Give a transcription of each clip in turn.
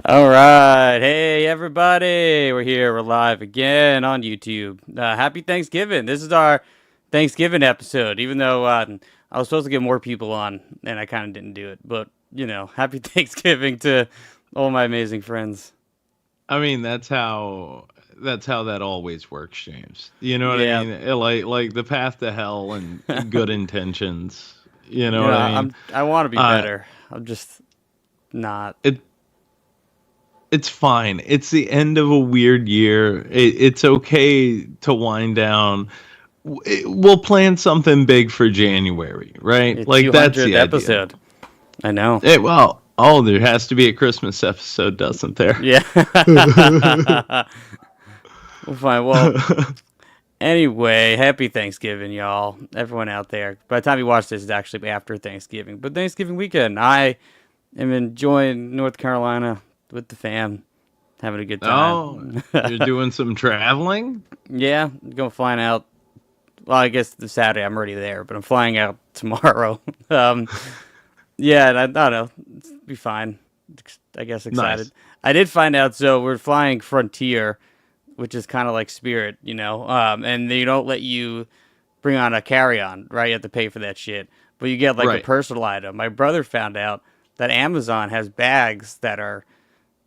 All right. Hey, everybody. We're here. We're live again on YouTube. Happy Thanksgiving. This is our Thanksgiving episode, even though I was supposed to get more people on and I kind of didn't do it. But, happy Thanksgiving to all my amazing friends. I mean, that's how that always works, James. You know what I Yeah. mean? Like the path to hell and good intentions. You know what I mean? I want to be Uh better. I'm just not. it it's fine. It's the end of a weird year. It's okay to wind down. We'll plan something big for January, right? A Like that's the 200th idea. episode. I know. There has to be a Christmas episode, doesn't there? Yeah. Well, fine. Well, anyway, happy Thanksgiving, y'all. Everyone out there. By the time you watch this, it's actually after Thanksgiving. But Thanksgiving weekend, I am enjoying North Carolina with the fam, having a good Oh, time. you're doing some traveling? Yeah, going flying out. Well, I guess the Saturday I'm already there, but I'm flying out tomorrow. um, yeah, and I don't know. It'll be fine. I guess excited. Nice. I did find out, so we're flying Frontier, which is kind of like Spirit, and they don't let you bring on a carry-on, right? You have to pay for that shit, but you get like a Right. personal item. My brother found out that Amazon has bags that are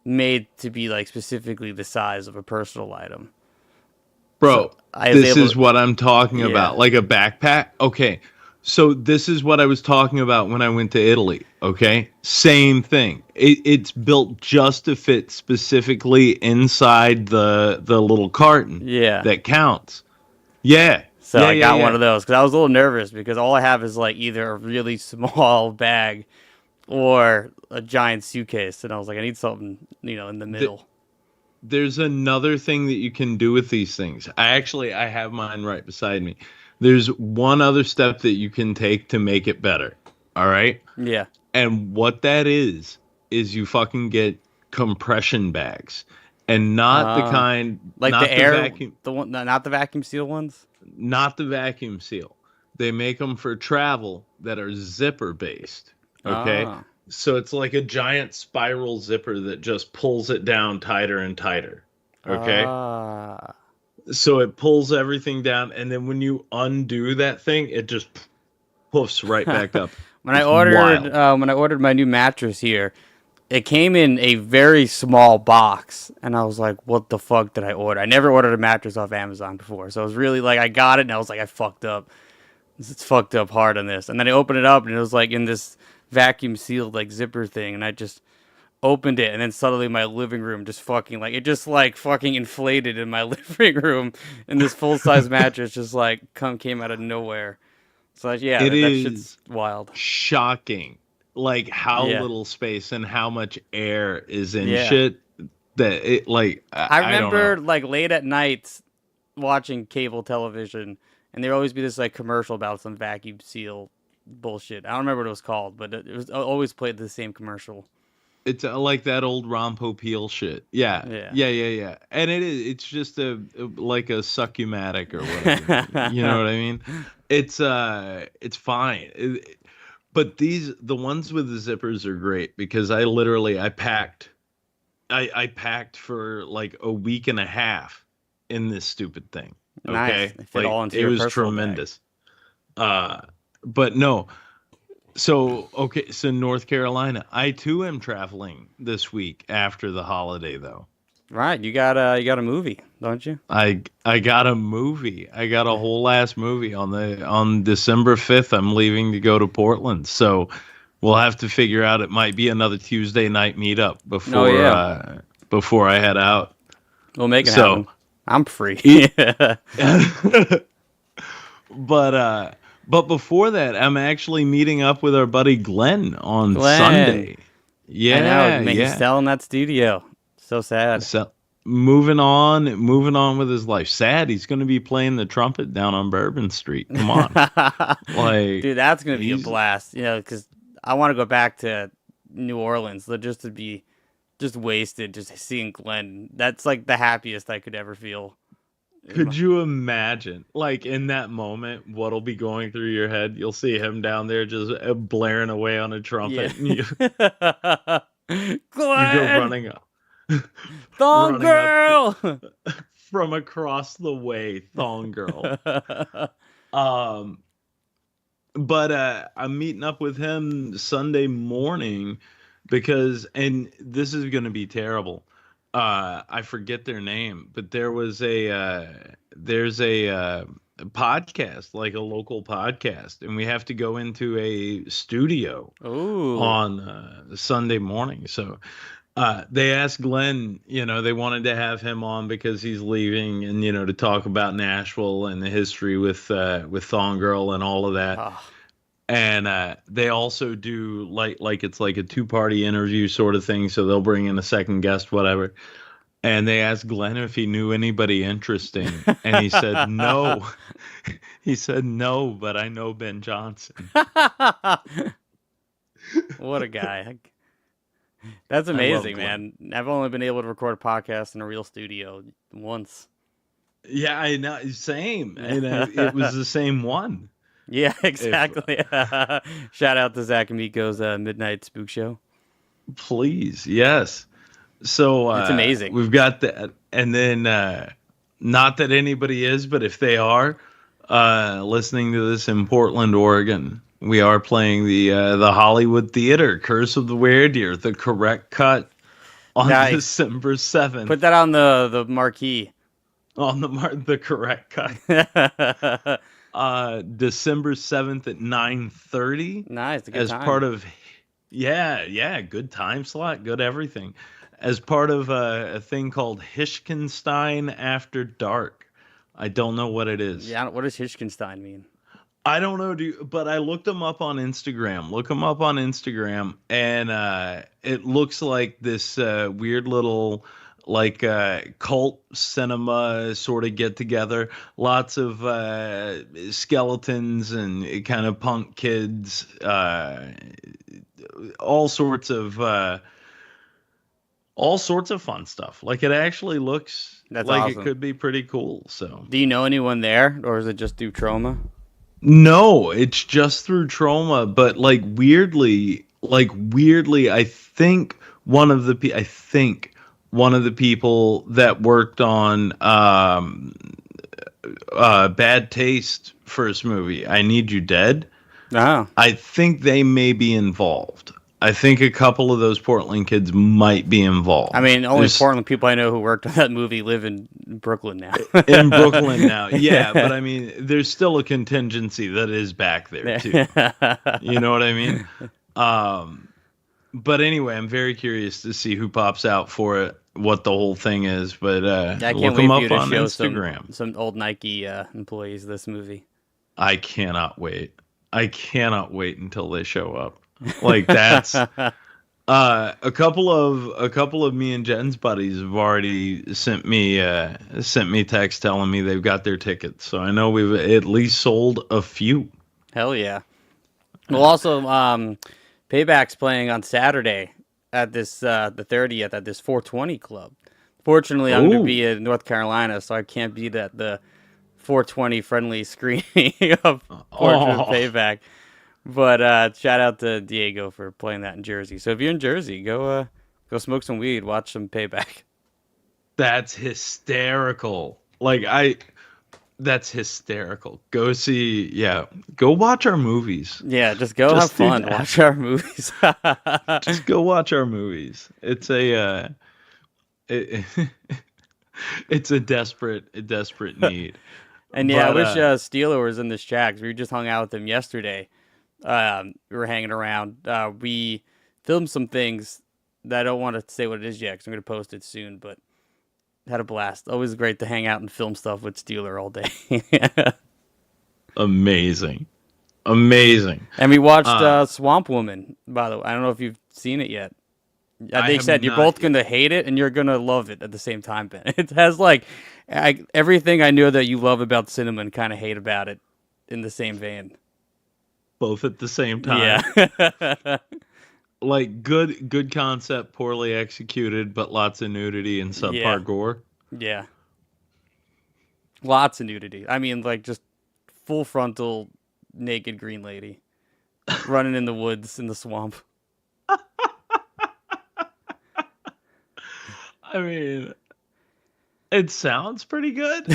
made to be like specifically the size of a personal item. So Bro, I was this able is to, what I'm talking yeah. about. Like a backpack. Okay. So this is what I was talking about when I went to Italy. Okay. Same thing. It's built just to fit specifically inside the little carton Yeah. that counts. Yeah. So Yeah, I yeah, got one yeah. of those because I was a little nervous because all I have is like either a really small bag or a giant suitcase, and I was like, I need something, in the Th- middle. there's another thing that you can do with these things. I have mine right beside me. There's one other step that you can take to make it better. All right? Yeah. And what that is you fucking get compression bags, and Uh, like the not the air, vacuum, the one, not the vacuum seal ones. not the vacuum seal. They make them for travel that are zipper based. Okay, Ah. so it's like a giant spiral zipper that just pulls it down tighter and tighter. Okay, Ah. so it pulls everything down, and then when you undo that thing, it just poofs right back up. It's wild. When I ordered my new mattress here, it came in a very small box, and I was like, "What the fuck did I order?" I never ordered a mattress off Amazon before, so I was really like, I got it, and I was like, I fucked up. It's fucked up hard on this. And then I opened it up, and it was like in this vacuum sealed like zipper thing, and I just opened it, and then suddenly my living room just fucking like it just like fucking inflated in my living room, and this full size mattress just like came out of nowhere. So like, yeah, It that shit's is wild. shocking, like how Yeah, little space and how much air is in yeah. shit that it like I I don't know. remember like late at night watching cable television, and there'd always be this like commercial about some vacuum seal bullshit. I don't remember what it was called, but it was always played the same commercial. It's like that old Ron Popeil shit. Yeah, Yeah. yeah, yeah, yeah. And it's just like a succumatic or whatever. You know what I mean? It's fine. But the ones with the zippers are great because I packed for like a week and a half in this stupid thing. Nice. Okay? They fit all Like into it your was personal bag. tremendous. Uh but no. So okay, so North Carolina. I too am traveling this week after the holiday though. Right, you got a movie, don't you? I got a movie. I got a whole ass movie on December 5th. I'm leaving to go to Portland. So we'll have to figure out, it might be another Tuesday night meetup Oh yeah, before I head out. we'll make it So happen. I'm free. it, but but before that, I'm actually meeting up with our buddy Glenn on Glenn, Sunday. I know, Yeah, man, he's yeah. selling that studio. So sad. So moving on with his life. Sad he's going to be playing the trumpet down on Bourbon Street. Come on. Like Dude, that's gonna be a he's blast. Because I want to go back to New Orleans, just to be just wasted, just seeing Glenn. That's like the happiest I could ever feel. In my... Could you imagine, like in that moment, what'll be going through your head? You'll see him down there just blaring away on a Yeah. trumpet, and you go Glenn. running up. Thong running up girl. from across the way, Thong Girl. Um, but I'm meeting up with him Sunday morning because, and this is going to be terrible. I forget their name, but there's a podcast, like a local podcast, and we have to go into a studio Ooh. on Sunday morning. So they asked Glenn, they wanted to have him on because he's leaving, and to talk about Nashville and the history with Thong Girl and all of that. Ah. And they also do like it's like a two-party interview sort of thing, so they'll bring in a second guest, whatever. And they asked Glenn if he knew anybody interesting, and he said no. He said no, but I know Ben Johnson. What a guy. That's I love amazing, Glenn. man. I've only been able to record a podcast in a real studio once. Yeah, I know. Same, and it was the same one. Yeah, If exactly. Shout out to Zach Amico's Midnight Spook Show. Please, yes. So It's amazing. we've got that, and then not that anybody is, but if they are listening to this in Portland, Oregon, we are playing the Hollywood Theater, Curse of the Were-Deer, the correct cut on Nice. December 7th. Put that on the marquee. On the correct cut. December 7th at 9:30. Nice, a good as time. part of good time slot, good everything. As part of a thing called Hishkenstein After Dark. I don't know what it is. Yeah, what does Hitchkinstein mean? I don't know, but I looked them up on Instagram. Look them up on Instagram, and it looks like this weird little like cult cinema sort of get together. Lots of skeletons and kind of punk kids, all sorts of fun stuff. Like it actually looks That's like awesome. it could be pretty cool. So Do you know anyone there, or is it just through Trauma? no, it's just through Trauma, but weirdly, I think one of the people that worked on Bad Taste first movie, I Need You Dead, Oh, I think they may be involved. I think a couple of those Portland kids might be involved. I mean, only There's- Portland people I know who worked on that movie live in Brooklyn now. in Brooklyn now. Yeah, but I mean, there's still a contingency that is back there too. You know what I mean? But anyway, I'm very curious to see who pops out for it, what the whole thing is. But I can't look wait them for up you to on show Instagram. some old Nike employees this movie. I cannot wait. I cannot wait until they show up. Like that's a couple of me and Jen's buddies have already sent me text telling me they've got their tickets. So I know we've at least sold a few. Hell yeah. Well, also, Payback's playing on Saturday at this the 30th at this 420 club. Fortunately, I'm going to Ooh. be in North Carolina, so I can't be at the 420 friendly screening of Portrait of Payback. But shout out to Diego for playing that in Jersey. So if you're in Jersey, go smoke some weed, watch some Payback. That's hysterical. That's hysterical. Go watch our movies. Yeah, just go Just do have fun, that. watch our movies. Just go watch our movies. It's it's a desperate need. And yeah, I But, wish Steeler was in this chat 'cause we just hung out with him yesterday. We were hanging around. We filmed some things that I don't want to say what it is yet because I'm going to post it soon, but had a blast. Always great to hang out and film stuff with Steeler all day. Amazing. And we watched Swamp Woman, by the way. I don't know if you've seen it yet. They have said you're not both yet. going to hate it and you're going to love it at the same time, Ben. It has everything I know that you love about cinema and kind of hate about it in the same vein. Both at the same time. Yeah. Like good concept, poorly executed, but lots of nudity and subpar Yeah. gore. Yeah. Lots of nudity. I mean, just full frontal naked green lady running in the woods in the swamp. I mean, it sounds pretty good.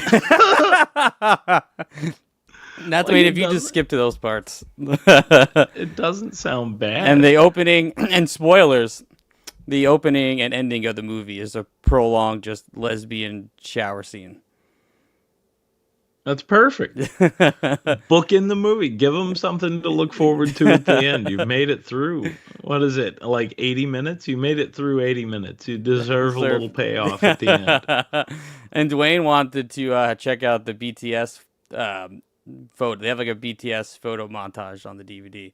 That's Like, I mean, it if you just doesn't. skip to those parts. It doesn't sound And bad. the opening and spoilers, the opening and ending of the movie is a prolonged, just lesbian shower scene. That's perfect. Book in the movie. Give them something to look forward to at the end. You've made it through. What is it? Like 80 minutes? You made it through 80 minutes. You deserve a little payoff at the end. And Dwayne wanted to check out the BTS photo. They have like a BTS photo montage on the DVD.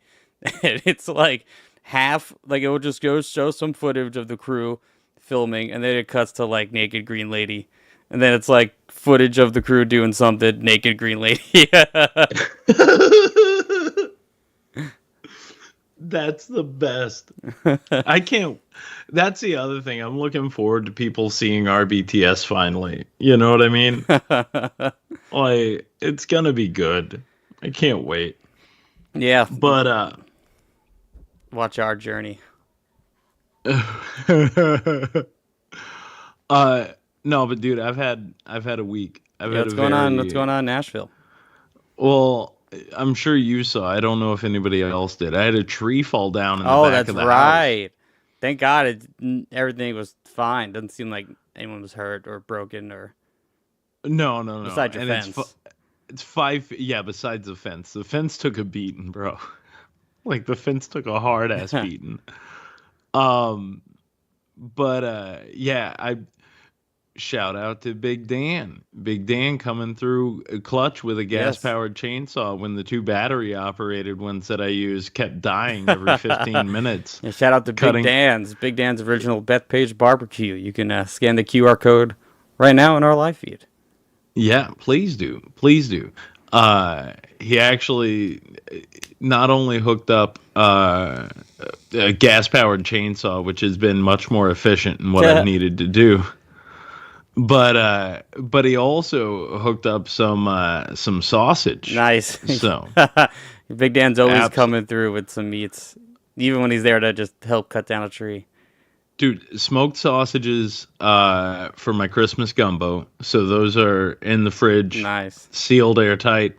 And it's like half, like it will just go show some footage of the crew filming, and then it cuts to like naked green lady. And then it's like footage of the crew doing something, naked green lady. That's the best. I can't. That's the other thing. I'm looking forward to people seeing our BTS finally. You know what I mean? Like, it's gonna be good. I can't wait. Yeah, But watch our journey. no, but dude, I've had a week. I've Yeah, had what's a going on? What's very going on in Nashville? well. I'm sure you saw. I don't know if anybody else did. I had a tree fall down in the Oh, back that's of the house. right. Thank God everything was fine. Doesn't seem like anyone was hurt or broken or No, no, no. besides your And fence. it's 5. Yeah, besides the fence took a beating, bro. Like the fence took a hard ass beating. Um, but yeah, I shout out to Big Dan. Big Dan coming through a clutch with a gas Yes. powered chainsaw when the two battery operated ones that I used kept dying every 15 minutes. Yeah, shout out to Cutting. Big Dan's original Bethpage barbecue. You can scan the QR code right now in our live feed. Yeah, please do. Please do. He actually not only hooked up a gas powered chainsaw, which has been much more efficient in what I've needed to do. But he also hooked up some sausage. Nice. So Big Dan's always abs- coming through with some meats, even when he's there to just help cut down a tree. dude, smoked sausages for my Christmas gumbo. So those are in the fridge, Nice. sealed airtight.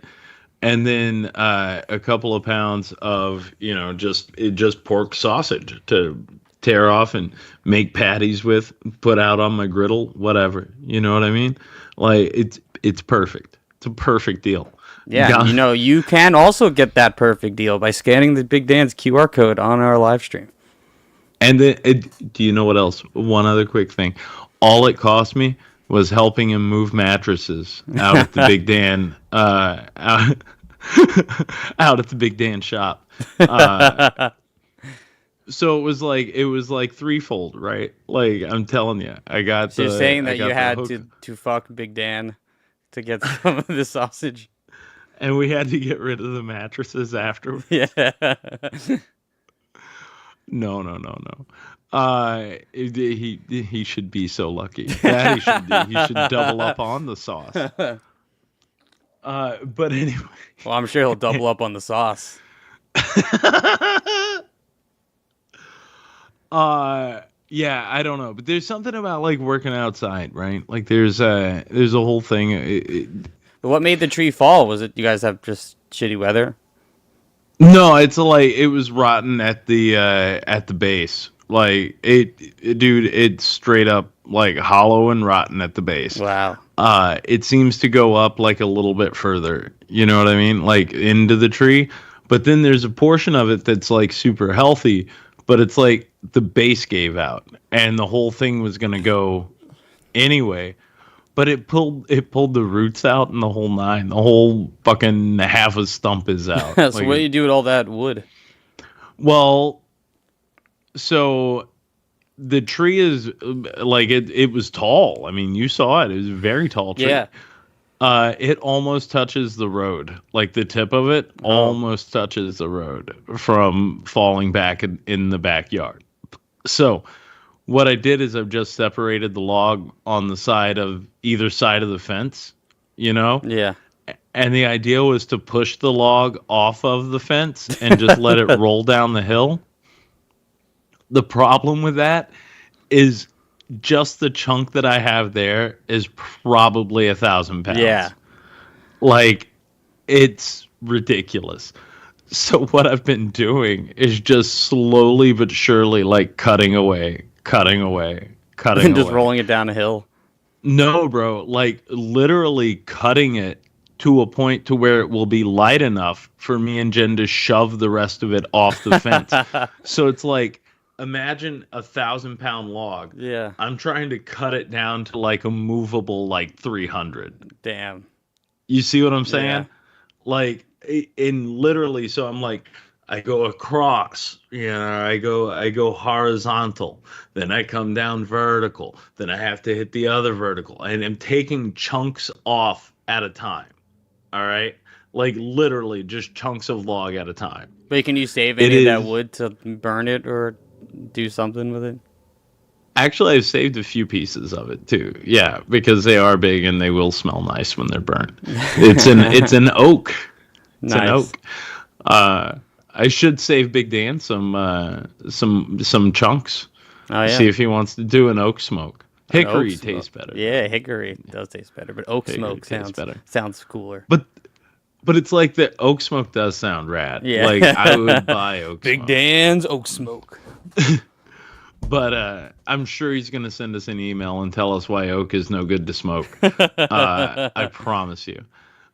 And then a couple of pounds of just pork sausage to tear off and make patties with, put out on my griddle, whatever. You know what I mean? Like it's perfect. It's a perfect deal. Yeah, Got- you can also get that perfect deal by scanning the Big Dan's QR code on our live stream. And then do you know what else? One other quick thing. All it cost me was helping him move mattresses out at the Big Dan out at the Big Dan shop. So it was like threefold, right? Like I'm telling you, I got So you're the saying I that got you the had hook, to fuck Big Dan to get some of the sausage? and we had to get rid of the mattresses after. Yeah. No, no, no, no. He should be so lucky. That he should double up on the sauce. But anyway, Well, I'm sure he'll double up on the sauce. yeah, I don't know, but there's something about like working outside, right? Like there's a whole thing. But what made the tree fall? Was it you guys have just shitty weather? No, it's like it was rotten at the base. Like dude, it's straight up like hollow and rotten at the base. Wow. It seems to go up like a little bit further. You know what I mean? Like into the tree. But then there's a portion of it that's like super healthy, but it's like the base gave out and the whole thing was gonna go anyway. But it pulled the roots out and the whole nine. The whole fucking half a stump is out. So Like, what do you do with all that wood? well, so the tree is like it was tall. I mean, you saw it. It was a very tall tree. Yeah. It almost touches the road. Like the tip of it almost touches the road from falling back in the backyard. So what I did is I've just separated the log on the side of either side of the fence, you know? Yeah. And the idea was to push the log off of the fence and just let it roll down the hill. The problem with that is just the chunk that I have there is probably 1,000 pounds. Yeah. Like, it's ridiculous. So what I've been doing is just slowly but surely, like, cutting away, cutting away, cutting And just away. rolling it down a hill. No, bro, like literally cutting it to a point to where it will be light enough for me and Jen to shove the rest of it off the fence. So it's like, imagine 1,000 pound log. Yeah. I'm trying to cut it down to like a movable like 300. Damn. You see what I'm saying? Yeah. Like in literally, so I'm like, I go across, I go horizontal, then I come down vertical, then I have to hit the other vertical, and I'm taking chunks off at a time. All right, like literally just chunks of log at a time. But can you save It any of that is wood to burn it or do something with it? actually, I've saved a few pieces of it too. Yeah, because they are big and they will smell nice when they're burnt. It's an oak. It's an Nice. oak. Uh, I should save Big Dan some chunks. Oh yeah. See if he wants to do an oak smoke. An oak Hickory smoke. tastes better. Yeah, hickory does taste better, but oak Hickory smoke tastes better. sounds cooler. But it's like the oak smoke does sound rad. Yeah. Like I would buy oak Big smoke. Dan's oak smoke. But I'm sure he's gonna send us an email and tell us why oak is no good to smoke. I promise you.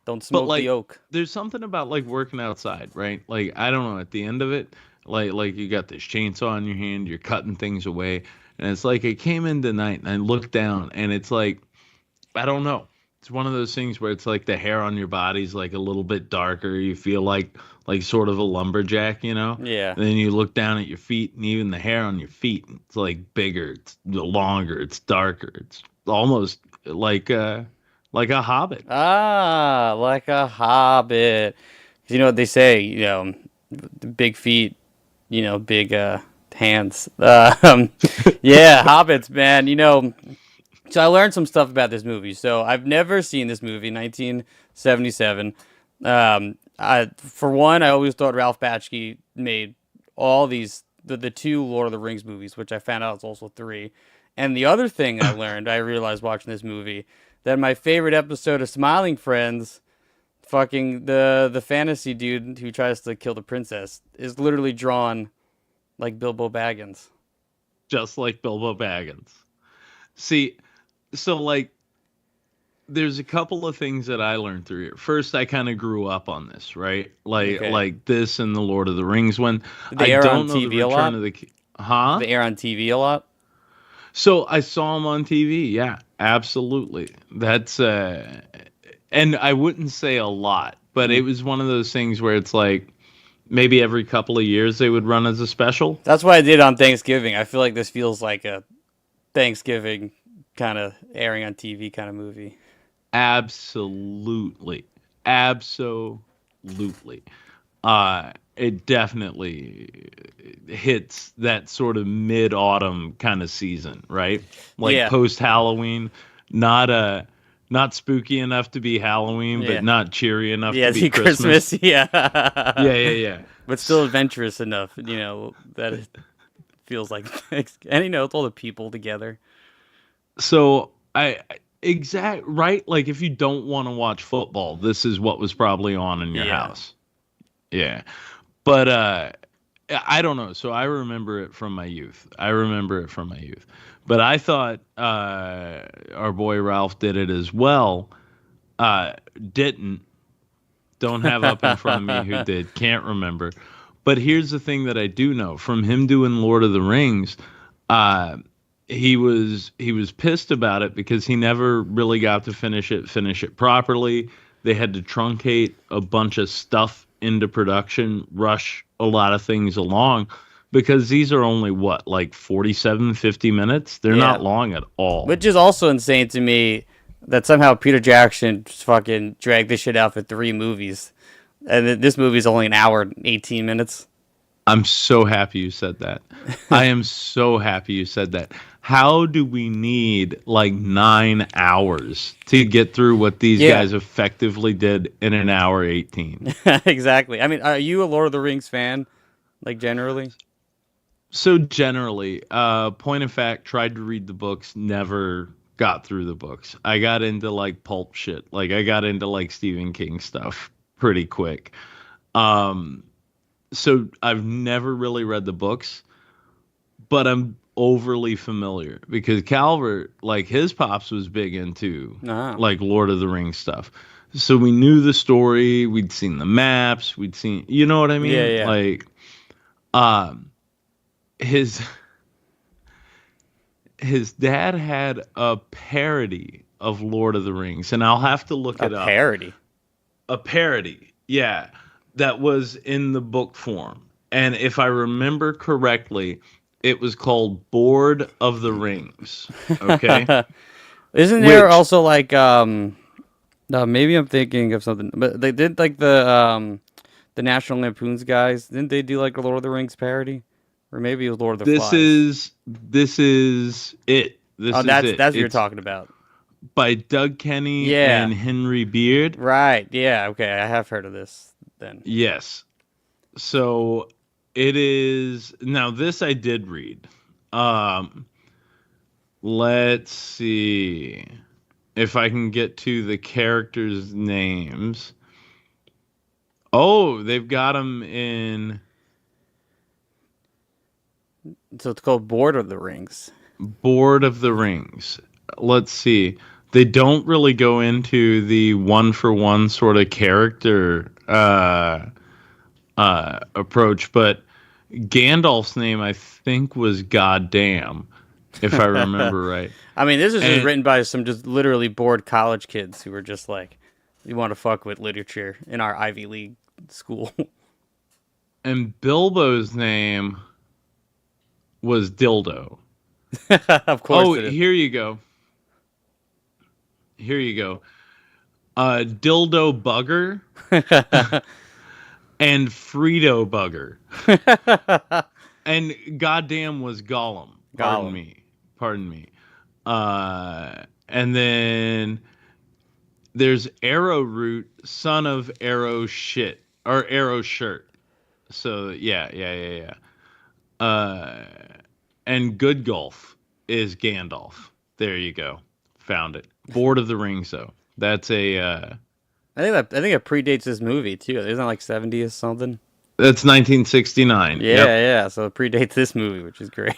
Don't smoke like, the oak. There's something about like working outside, right? Like I don't know, at the end of it, like you got this chainsaw in your hand, you're cutting things away, and it's like I came in tonight and I looked down and it's like, I don't know. It's one of those things where it's like the hair on your body's like a little bit darker. You feel like sort of a lumberjack, you know? Yeah. And then you look down at your feet and even the hair on your feet, it's like bigger, it's longer, it's darker. It's almost like a hobbit. Ah, like a hobbit. 'Cause you know what they say, big feet, big hands. Yeah, hobbits, man. So I learned some stuff about this movie. So I've never seen this movie, 1977. For one, I always thought Ralph Bakshi made all the two Lord of the Rings movies, which I found out it's also three. And the other thing I realized watching this movie, that my favorite episode of Smiling Friends, fucking the fantasy dude who tries to kill the princess, is literally drawn like Bilbo Baggins. Just like Bilbo Baggins. See, so like there's a couple of things that I learned through here. First, I kind of grew up on this, right? Okay. Like this and the Lord of the Rings one. Did they air on know TV the a lot? Return of the Huh? They air on TV a lot. So I saw him on TV. Yeah, absolutely. That's and I wouldn't say a lot, but it was one of those things where it's like maybe every couple of years they would run as a special. That's what I did on Thanksgiving. I feel like this feels like a Thanksgiving kind of airing on TV kind of movie. Absolutely. Absolutely. It definitely hits that sort of mid-autumn kind of season, right? Like Yeah. post-Halloween, not spooky enough to be Halloween, Yeah. but not cheery enough Yeah, to be see Christmas. Yeah. Yeah. But still adventurous enough, that it feels like and it's all the people together. So right, like if you don't want to watch football, this is what was probably on in your Yeah. house. Yeah. But I don't know. So I remember it from my youth. But I thought our boy Ralph did it as well. Didn't. Don't have up in front of me who did. Can't remember. But here's the thing that I do know. From him doing Lord of the Rings, he was pissed about it because he never really got to finish it properly. They had to truncate a bunch of stuff into production, rush a lot of things along, because these are only like 47, 50 minutes. They're Yeah. not long at all. Which is also insane to me that somehow Peter Jackson just fucking dragged this shit out for 3 movies. And this movie's only an hour and 18 minutes. I'm so happy you said that. I am so happy you said that. How do we need like 9 hours to get through what these Yeah. guys effectively did in an hour 18? Exactly. I mean, are you a Lord of the Rings fan? Like, generally? So generally, point of fact, tried to read the books, never got through the books. I got into like pulp shit. Like I got into like Stephen King stuff pretty quick. Um, so I've never really read the books, but I'm overly familiar because Calvert, like his pops was big into Ah. like Lord of the Rings stuff. So we knew the story, we'd seen the maps, we'd seen, you know what I Yeah, mean? yeah. Like, um, his his dad had a parody of Lord of the Rings, and I'll have to look A it up. parody. A parody, yeah, that was in the book form. And if I remember correctly, it was called Board of the Rings. Okay? Isn't there Which also like no, maybe I'm thinking of something, but they did like the National Lampoon's guys. Didn't they do like a Lord of the Rings parody? Or maybe it was Lord of the Flies. this is it. Oh, This is that's it. what you're It's talking about. by Doug Kenny Yeah. and Henry Beard. Right. Yeah. Okay. I have heard of this then. Yes. So it is now this I did read. Um let's see if I can get to the characters' names. Oh, they've got them in So it's called Board of the Rings. Board of the Rings. Let's see. They don't really go into the one for one sort of character approach, but Gandalf's name I think was Goddamn, if I remember right. I mean, this is just And written by some just literally bored college kids who were just like, "We want to fuck with literature in our Ivy League school." and Bilbo's name was Dildo. Of course Oh, it here you go. Here you go. Dildo Bugger is. and Frito Bugger. And goddamn was Gollum. Pardon Gollum. me. Pardon me. And then there's Arrowroot, son of Arrow shit or Arrow shirt. So yeah. Uh, and Good Golf is Gandalf. There you go. Found it. Board of the Rings though. That's a I think it predates this movie too. Isn't it like 70 or something? that's 1969. Yeah, Yep. yeah. So it predates this movie, which is great.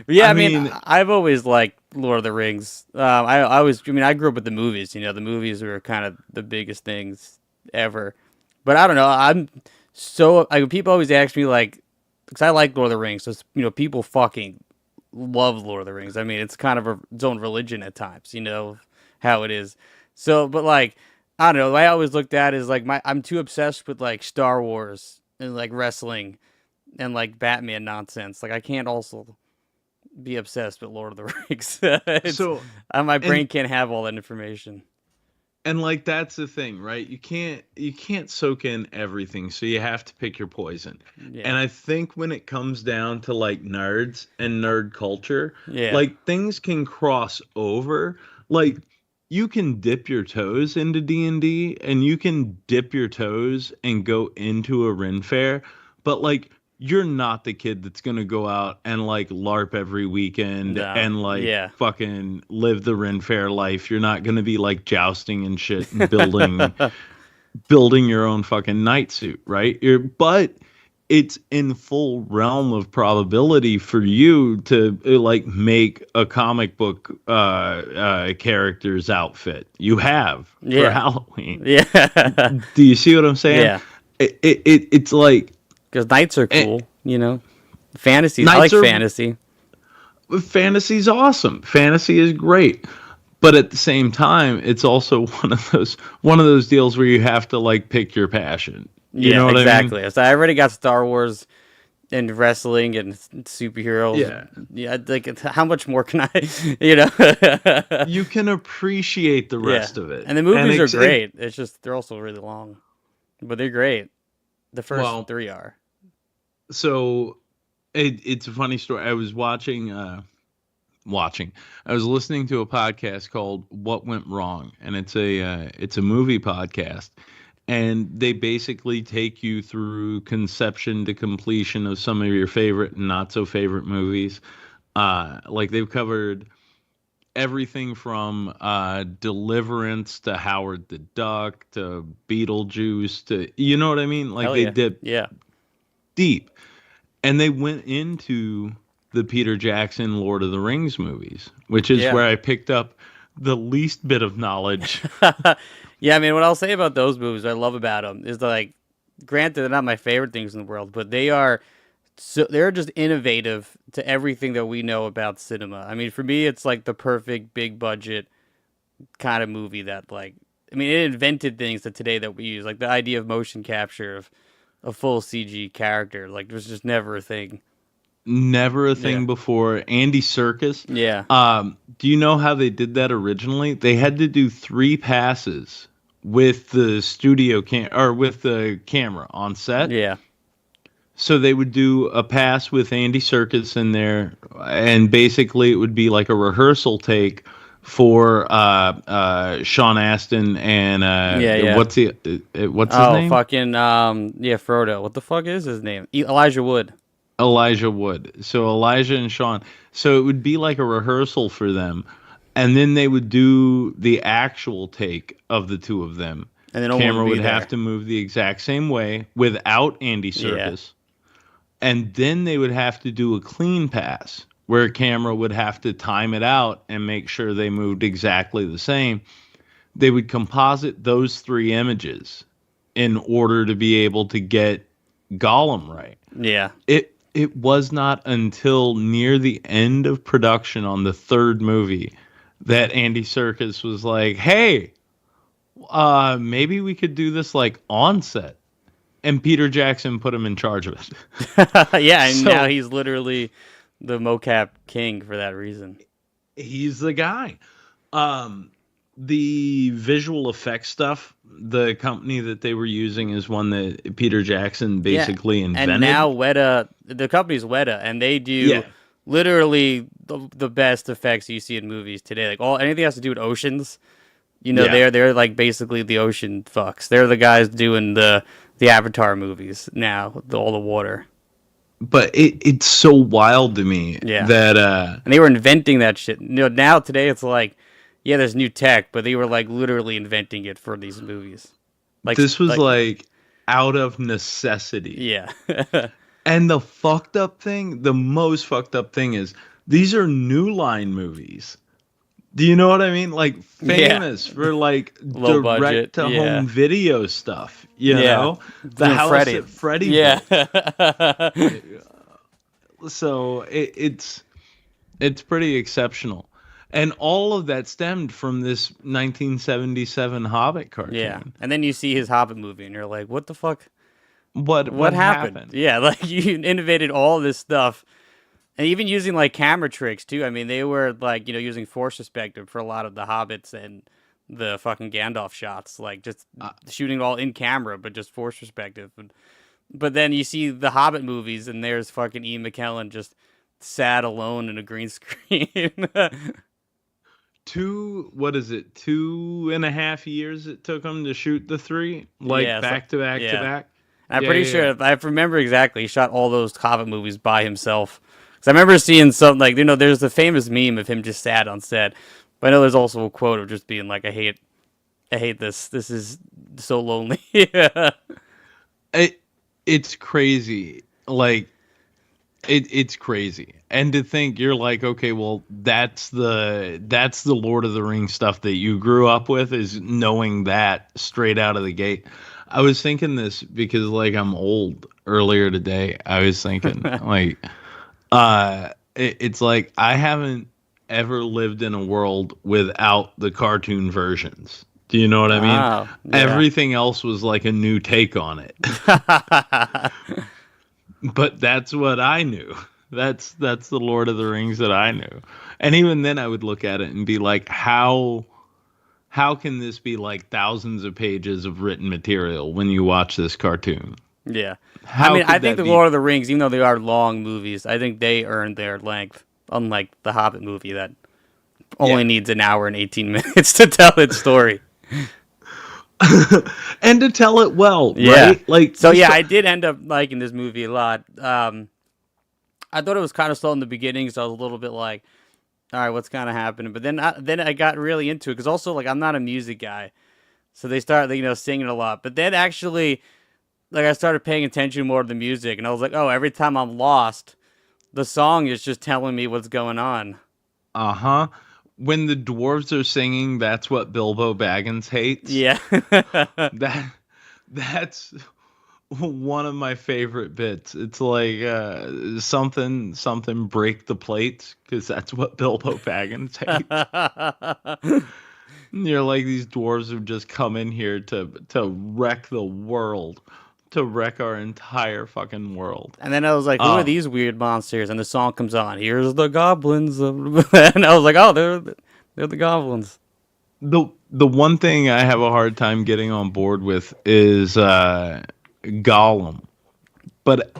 But yeah, I I mean, mean, I've always liked Lord of the Rings. I always, I mean, I grew up with the movies. You know, the movies were kind of the biggest things ever. But I don't know. I'm so like people always ask me like, because I like Lord of the Rings. So you know, people fucking love Lord of the Rings. I mean, it's kind of its own religion at times. You know how it is. So, but like, I don't know. The way I always looked at it is like I'm too obsessed with like Star Wars and like wrestling and like Batman nonsense. Like I can't also be obsessed with Lord of the Rings. It's so my and brain can't have all that information. and like that's the thing, right? You can't soak in everything, so you have to pick your poison. Yeah, And I think when it comes down to like nerds and nerd culture, yeah, like things can cross over. Like you can dip your toes into D&D and you can dip your toes and go into a Ren fair, but like you're not the kid that's gonna go out and like LARP every weekend no, and like yeah, fucking live the Ren fair life. You're not gonna be like jousting and shit and building your own fucking night suit, right? But it's in full realm of probability for you to like make a comic book character's outfit. You have for yeah, Halloween. yeah, Do you see what I'm saying? yeah. It's like Because knights are eh, cool. You know, fantasy. I like knights are fantasy. fantasy's awesome. Fantasy is great. But at the same time, it's also one of those deals where you have to like pick your passion. You Yeah, know what I mean? exactly. So I already got Star Wars and wrestling and superheroes. Yeah. Yeah, like how much more can I? You know. You can appreciate the Yeah, rest of it. and the And movies are great. It's just they're also really long, but they're great. The first well, three are. so it's a funny story. I was watching. I was listening to a podcast called What Went Wrong, and it's a movie podcast. and they basically take you through conception to completion of some of your favorite and not so favorite movies. Like they've covered everything from Deliverance to Howard the Duck to Beetlejuice to, you know what I mean? Like Hell they yeah. dip Yeah. deep, and they went into the Peter Jackson Lord of the Rings movies, which is Yeah. where I picked up the least bit of knowledge. Yeah, I mean, what I'll say about those movies, what I love about them is that, like, granted, they're not my favorite things in the world, but they're just innovative to everything that we know about cinema. I mean, for me, it's like the perfect big budget kind of movie that, like, I mean, it invented things that today that we use, like the idea of motion capture of a full CG character. Like, it was just never a thing. Never a Yeah. thing before. Andy Serkis. Yeah. Do you know how they did that originally? They had to do 3 passes with the or with the camera on set. Yeah. So they would do a pass with Andy Serkis in there, and basically it would be like a rehearsal take for Sean Astin and Yeah. Yeah. what's his Oh, name? fucking, yeah, Frodo. What the fuck is his name? Elijah Wood. Elijah Wood. So Elijah and Sean. So it would be like a rehearsal for them, and then they would do the actual take of the two of them. And then no one Camera would be would have there. to move the exact same way without Andy Serkis. And then they would have to do a clean pass where a camera would have to time it out and make sure they moved exactly the same. They would composite those 3 images in order to be able to get Gollum right. Yeah. It was not until near the end of production on the 3rd movie that Andy Serkis was like, "Hey, maybe we could do this like on set." And Peter Jackson put him in charge of it. Yeah, and So now he's literally the mocap king for that reason. he's the guy. The visual effects stuff, the company that they were using is one that Peter Jackson basically invented. And now Weta, the company's Weta, and they do Yeah. literally the best effects you see in movies today. Like anything that has to do with oceans, Yeah. they're like basically the ocean fucks. They're the guys doing the Avatar movies now, all the water. But it's so wild to me Yeah. that And they were inventing that shit. Now today it's like, yeah, there's new tech, but they were like literally inventing it for these movies. Like this was like out of necessity. yeah. And the most fucked up thing is these are New Line movies. Do you know what I mean? Like famous for like Low budget, direct to yeah. home video stuff. You know, the Doing house Freddy. that Freddy Yeah. built. So it's pretty exceptional, and all of that stemmed from this 1977 Hobbit cartoon. Yeah. And then you see his Hobbit movie and you're like, what the fuck? What happened? Yeah, like you innovated all this stuff. And even using like camera tricks too. I mean, they were like, using force perspective for a lot of the Hobbits and the fucking Gandalf shots, like just shooting all in camera, but just force perspective. But then you see the Hobbit movies, and there's fucking Ian McKellen just sat alone in a green screen. 2.5 years it took them to shoot the 3, like Yeah, back to back to back. I'm pretty sure, I remember exactly, he shot all those Hobbit movies by himself. Because I remember seeing something like, there's the famous meme of him just sat on set. But I know there's also a quote of just being like, I hate this. This is so lonely. Yeah. It's crazy. Like it's crazy. And to think you're like, okay, well, that's the Lord of the Rings stuff that you grew up with, is knowing that straight out of the gate. I was thinking this because like I'm old. Earlier today, I was thinking like it's like I haven't ever lived in a world without the cartoon versions. Do you know what I mean? Wow, yeah. Everything else was like a new take on it. But that's what I knew. That's the Lord of the Rings that I knew. And even then I would look at it and be like, how can this be like thousands of pages of written material when you watch this cartoon? Yeah. How I could think that the be? Lord of the Rings, even though they are long movies, I think they earned their length, unlike the Hobbit movie that only needs an hour and 18 minutes to tell its story. And to tell it well, Yeah. right? Like So this. yeah, I did end up liking this movie a lot. I thought it was kind of slow in the beginning, so I was a little bit like, all right, what's kind of happening? But then I got really into it because also like I'm not a music guy, so they started singing a lot. But then actually like I started paying attention more to the music, and I was like, oh, every time I'm lost, the song is just telling me what's going on. Uh-huh. When the dwarves are singing, that's what Bilbo Baggins hates. Yeah. That that's one of my favorite bits. It's like something break the plates because that's what Bilbo Baggins hates. You're like these dwarves have just come in here to wreck the world, to wreck our entire fucking world. And then I was like, who are Um, these weird monsters? And the song comes on. Here's the goblins. And I was like, oh, they're the goblins. the one thing I have a hard time getting on board with is Gollum, but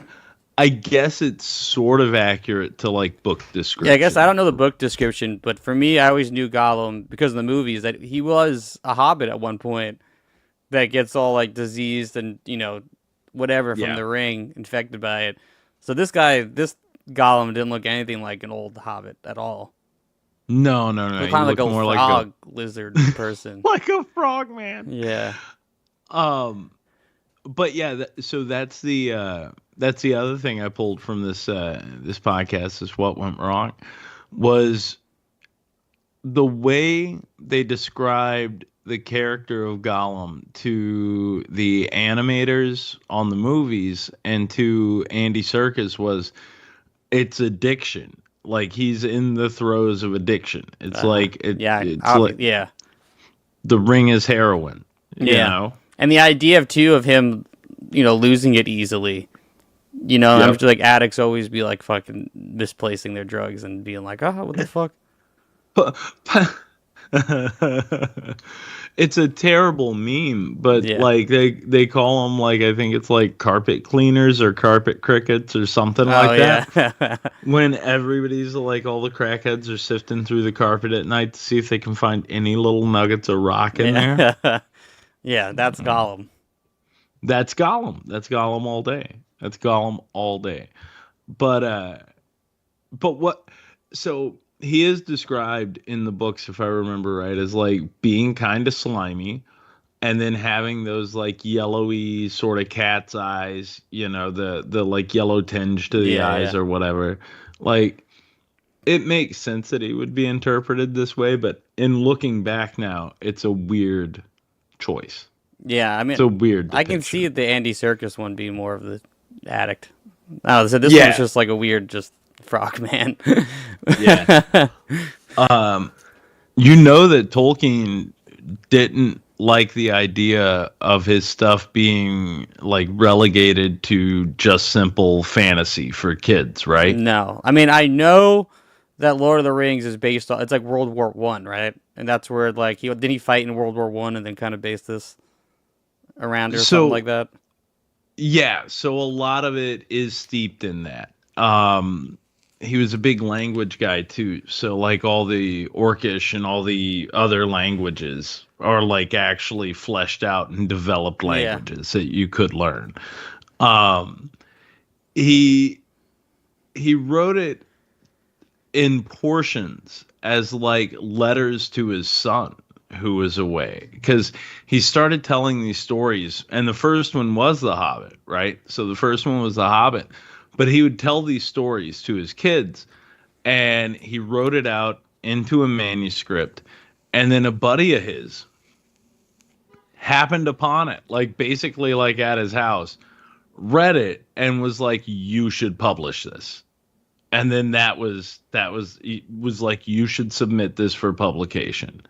I guess it's sort of accurate to like book Yeah, I guess I description. don't know the book description, but for me, I always knew Gollum because of the movies that he was a hobbit at one point that gets all like diseased and whatever from Yeah. the ring, infected by it. So this Gollum didn't look anything like an old hobbit at all. No, no, He no. looked He kind of like looked a more like a frog lizard person. like a frog man. Yeah, Um, but yeah, so that's the other thing I pulled from this podcast is what went wrong was the way they described the character of Gollum to the animators on the movies and to Andy Serkis was it's addiction. Like he's in the throes of addiction. It's like yeah, it's like yeah, the ring is heroin, you yeah. know. And the idea of him, losing it eeasily. I'm Yep. just like addicts always be like fucking misplacing their drugs and being like, oh, what the fuck? It's a terrible meme, but Yeah. like they call them like I think it's like carpet cleaners or carpet crickets or something Oh like that. yeah. When everybody's like all the crackheads are sifting through the carpet at night to see if they can find any little nuggets of rock in there. Yeah. Yeah, that's Gollum. That's Gollum. That's Gollum all day. That's Gollum all day. But but what so he is described in the books if I remember right as like being kind of slimy and then having those like yellowy sort of cat's eyes, you know, the like yellow tinge to the Yeah, eyes yeah. or whatever. Like it makes sense that he would be interpreted this way, but in looking back now, it's a weird choice. Yeah, I It's mean a weird I can see depiction. the Andy Serkis one being more of the addict. Oh, so this one's Yeah, just like a weird just frog man. yeah. Um, you know that Tolkien didn't like the idea of his stuff being like relegated to just simple fantasy for kids, right? No. I mean, I know that Lord of the Rings is based on it's like World War One, right? And that's where like he fight in World War One and then kind of base this around it or something like So, that. yeah, so a lot of it is steeped in that. He was a big language guy too, so like all the Orcish and all the other languages are like actually fleshed out and developed Yeah. languages that you could learn. Um, he he wrote it in portions as like letters to his son who was away because he started telling these stories and the first one was the Hobbit, right? So the first one was the Hobbit, but he would tell these stories to his kids and he wrote it out into a manuscript and then a buddy of his happened upon it like basically like at his house, read it and was like you should publish this. And then that was it was like you should submit this for publication.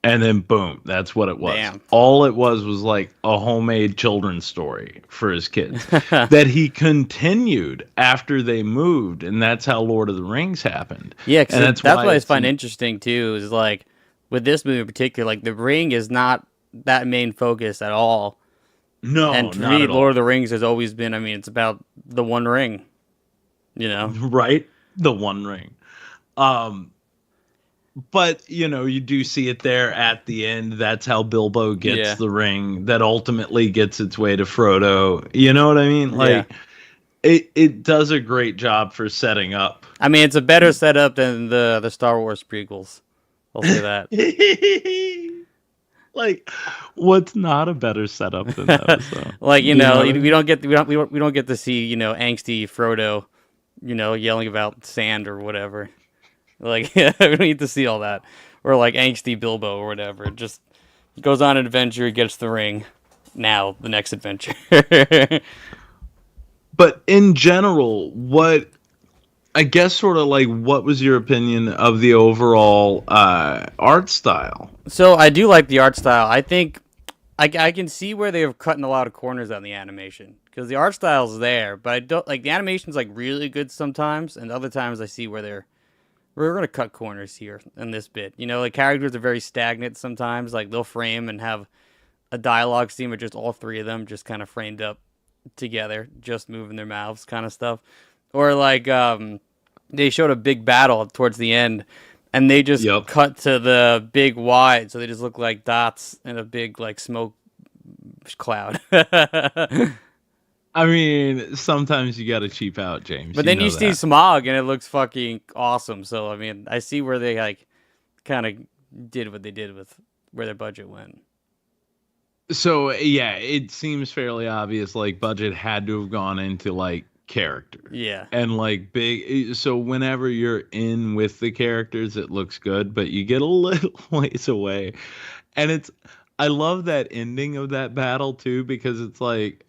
And then boom, that's what it was. Damn. All it was like a homemade children's story for his kids that he continued after they moved, and that's how Lord of the Rings happened. Yeah, And because that's that's why what I it's find interesting too. Is like with this movie in particular, like the ring is not that main focus at all. no, And for not me, at Lord of all. the Rings has always been. I mean, it's about the One Ring. Right? The One Ring. Um But you do see it there at the end. That's how Bilbo gets Yeah. the ring that ultimately gets its way to Frodo. You know what I mean? Yeah. Like it does a great job for setting up. I mean, it's a better setup than the Star Wars prequels. I'll say that. Like, what's not a better setup than those though? Like, You know what I we mean? don't get we don't get to see, angsty Frodo, yelling about sand or whatever. Like, we don't need to see all that. Or like angsty Bilbo or whatever. Just goes on an adventure, gets the ring. Now the next adventure. But in general, I guess sort of like what was your opinion of the overall art style? So I do like the art style. I think I can see where they have cutting a lot of corners on the animation because the art style's there, but I don't like the animation's like really good sometimes, and other times I see where we're gonna cut corners here in this bit. Like characters are very stagnant sometimes. Like they'll frame and have a dialogue scene with just all three of them just kind of framed up together, just moving their mouths, kind of stuff. Or like they showed a big battle towards the end, and they just Yep. cut to the big wide, so they just look like dots in a big like smoke cloud. I mean, sometimes you got to cheap out, James. But then know you see that. smog, and it looks fucking awesome. So I mean, I see where they like kind of did what they did with where their budget went. So yeah, it seems fairly obvious. Like budget had to have gone into like character. Yeah. And like big, so whenever you're in with the characters, it looks good, but you get a little ways away. And I love that ending of that battle too, because it's like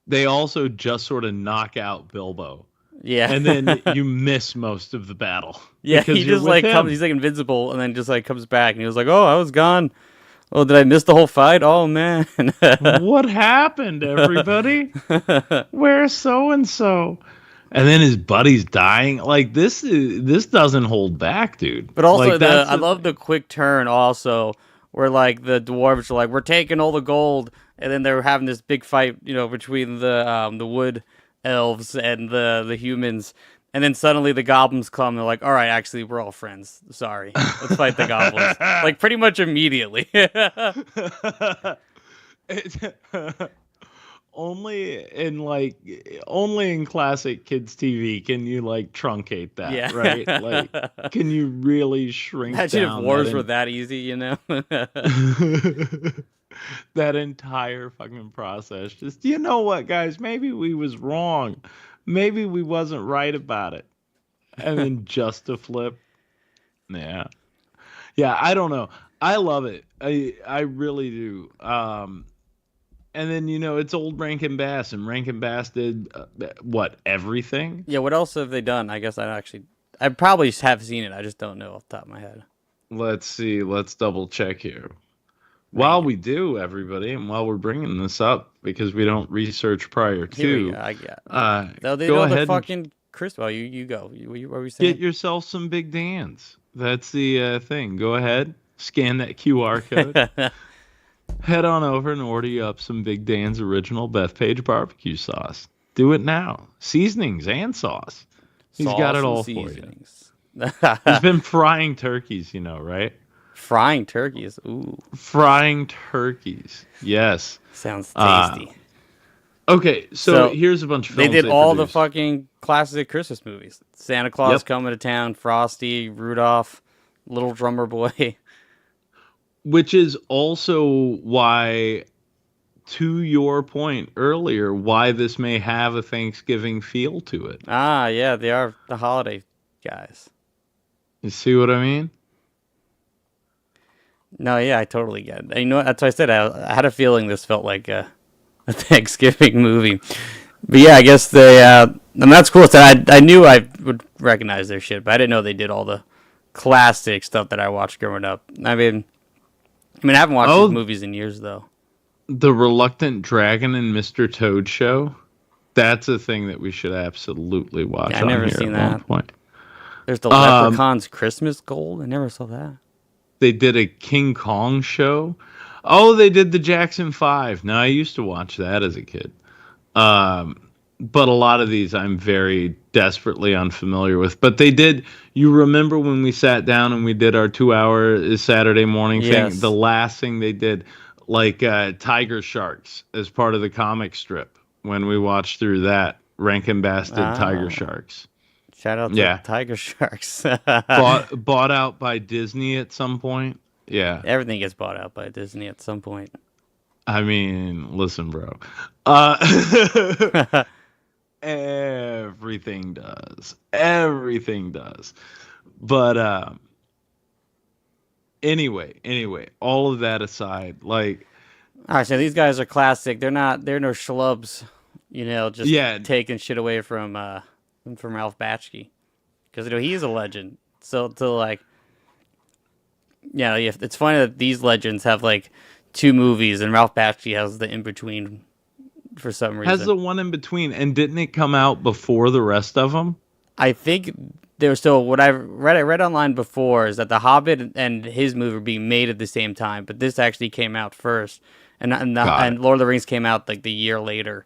they also just sort of knock out Bilbo. Yeah. And then you miss most of the battle. Yeah, because he you're just with like him. comes. He's like invincible, and then just like comes back, and he was like, "Oh, I was gone. Oh, did I miss the whole fight? Oh man." What happened, everybody? Where's so and so? And then his buddy's dying. Like this doesn't hold back, dude. But also, like, I love the quick turn. Also, where like the dwarves are like, "We're taking all the gold," and then they're having this big fight, between the wood elves and the humans. And then suddenly the goblins come. They're like, "All right, actually, we're all friends. Sorry, let's fight the goblins." Like pretty much immediately. only in classic kids TV can you like truncate that, Yeah. right? Like, can you really shrink Imagine if down wars were that easy, that entire fucking process? Just what, guys? Maybe we was wrong. Maybe we wasn't right about it. And then just a flip. Yeah. Yeah, I don't know. I love it. I really do. And then it's old Rankin Bass, and Rankin Bass did what, everything? Yeah, what else have they done? I guess I probably have seen it. I just don't know off the top of my head. Let's see. Let's double check here. While we do, everybody, and while we're bringing this up, because we don't research prior Here we to, go. I got. They go know ahead the and fucking Chris. Well, you go. What were we saying? get yourself some Big Dan's. That's the thing. Go ahead, scan that QR code. Head on over and order you up some Big Dan's original Bethpage barbecue sauce. Do it now. Seasonings and sauce. He's got it all for you. He's been frying turkeys, right? Frying turkeys. Ooh. Frying turkeys. Yes. Sounds tasty. Okay, so here's a bunch of films they did all produced. the fucking classic Christmas movies. Santa Claus Coming to Town, Frosty, Rudolph, Little Drummer Boy. Which is also why, to your point earlier, why this may have a Thanksgiving feel to it. Ah, yeah, they are the holiday guys. You see what I mean? No, yeah, I totally get it. And that's why I said I had a feeling this felt like a Thanksgiving movie. But yeah, I guess they, and that's cool. So I knew I would recognize their shit, but I didn't know they did all the classic stuff that I watched growing up. I mean, I haven't watched these movies in years, though. The Reluctant Dragon and Mr. Toad Show. That's a thing that we should absolutely watch. Yeah, I've never seen that. Point. There's the Leprechaun's Christmas Gold. I never saw that. They did a King Kong show. Oh, they did the Jackson 5. Now, I used to watch that as a kid. But a lot of these I'm very desperately unfamiliar with. But they did. You remember when we sat down and we did our 2 hour Saturday morning thing? The Yes. last thing they did, like Tiger Sharks as part of the comic strip when we watched through that. Rankin Bass did Tiger Ah, Sharks. shout out to Yeah, Tiger Sharks. bought out by Disney at some point. Yeah, Everything gets bought out by Disney at some point. I mean, listen, bro. Uh, everything does. Everything does. But anyway, all of that aside, like, All right, so these guys are classic. They're no schlubs, just yeah, taking shit away from Ralph Bakshi, because he's a legend. So to like, yeah, it's funny that these legends have like two movies, and Ralph Bakshi has the in between for some has reason. the one in between, and didn't it come out before the rest of them? I think there was still what I read online before is that the Hobbit and his movie were being made at the same time, but this actually came out first, Got and it. Lord of the Rings came out like the year later,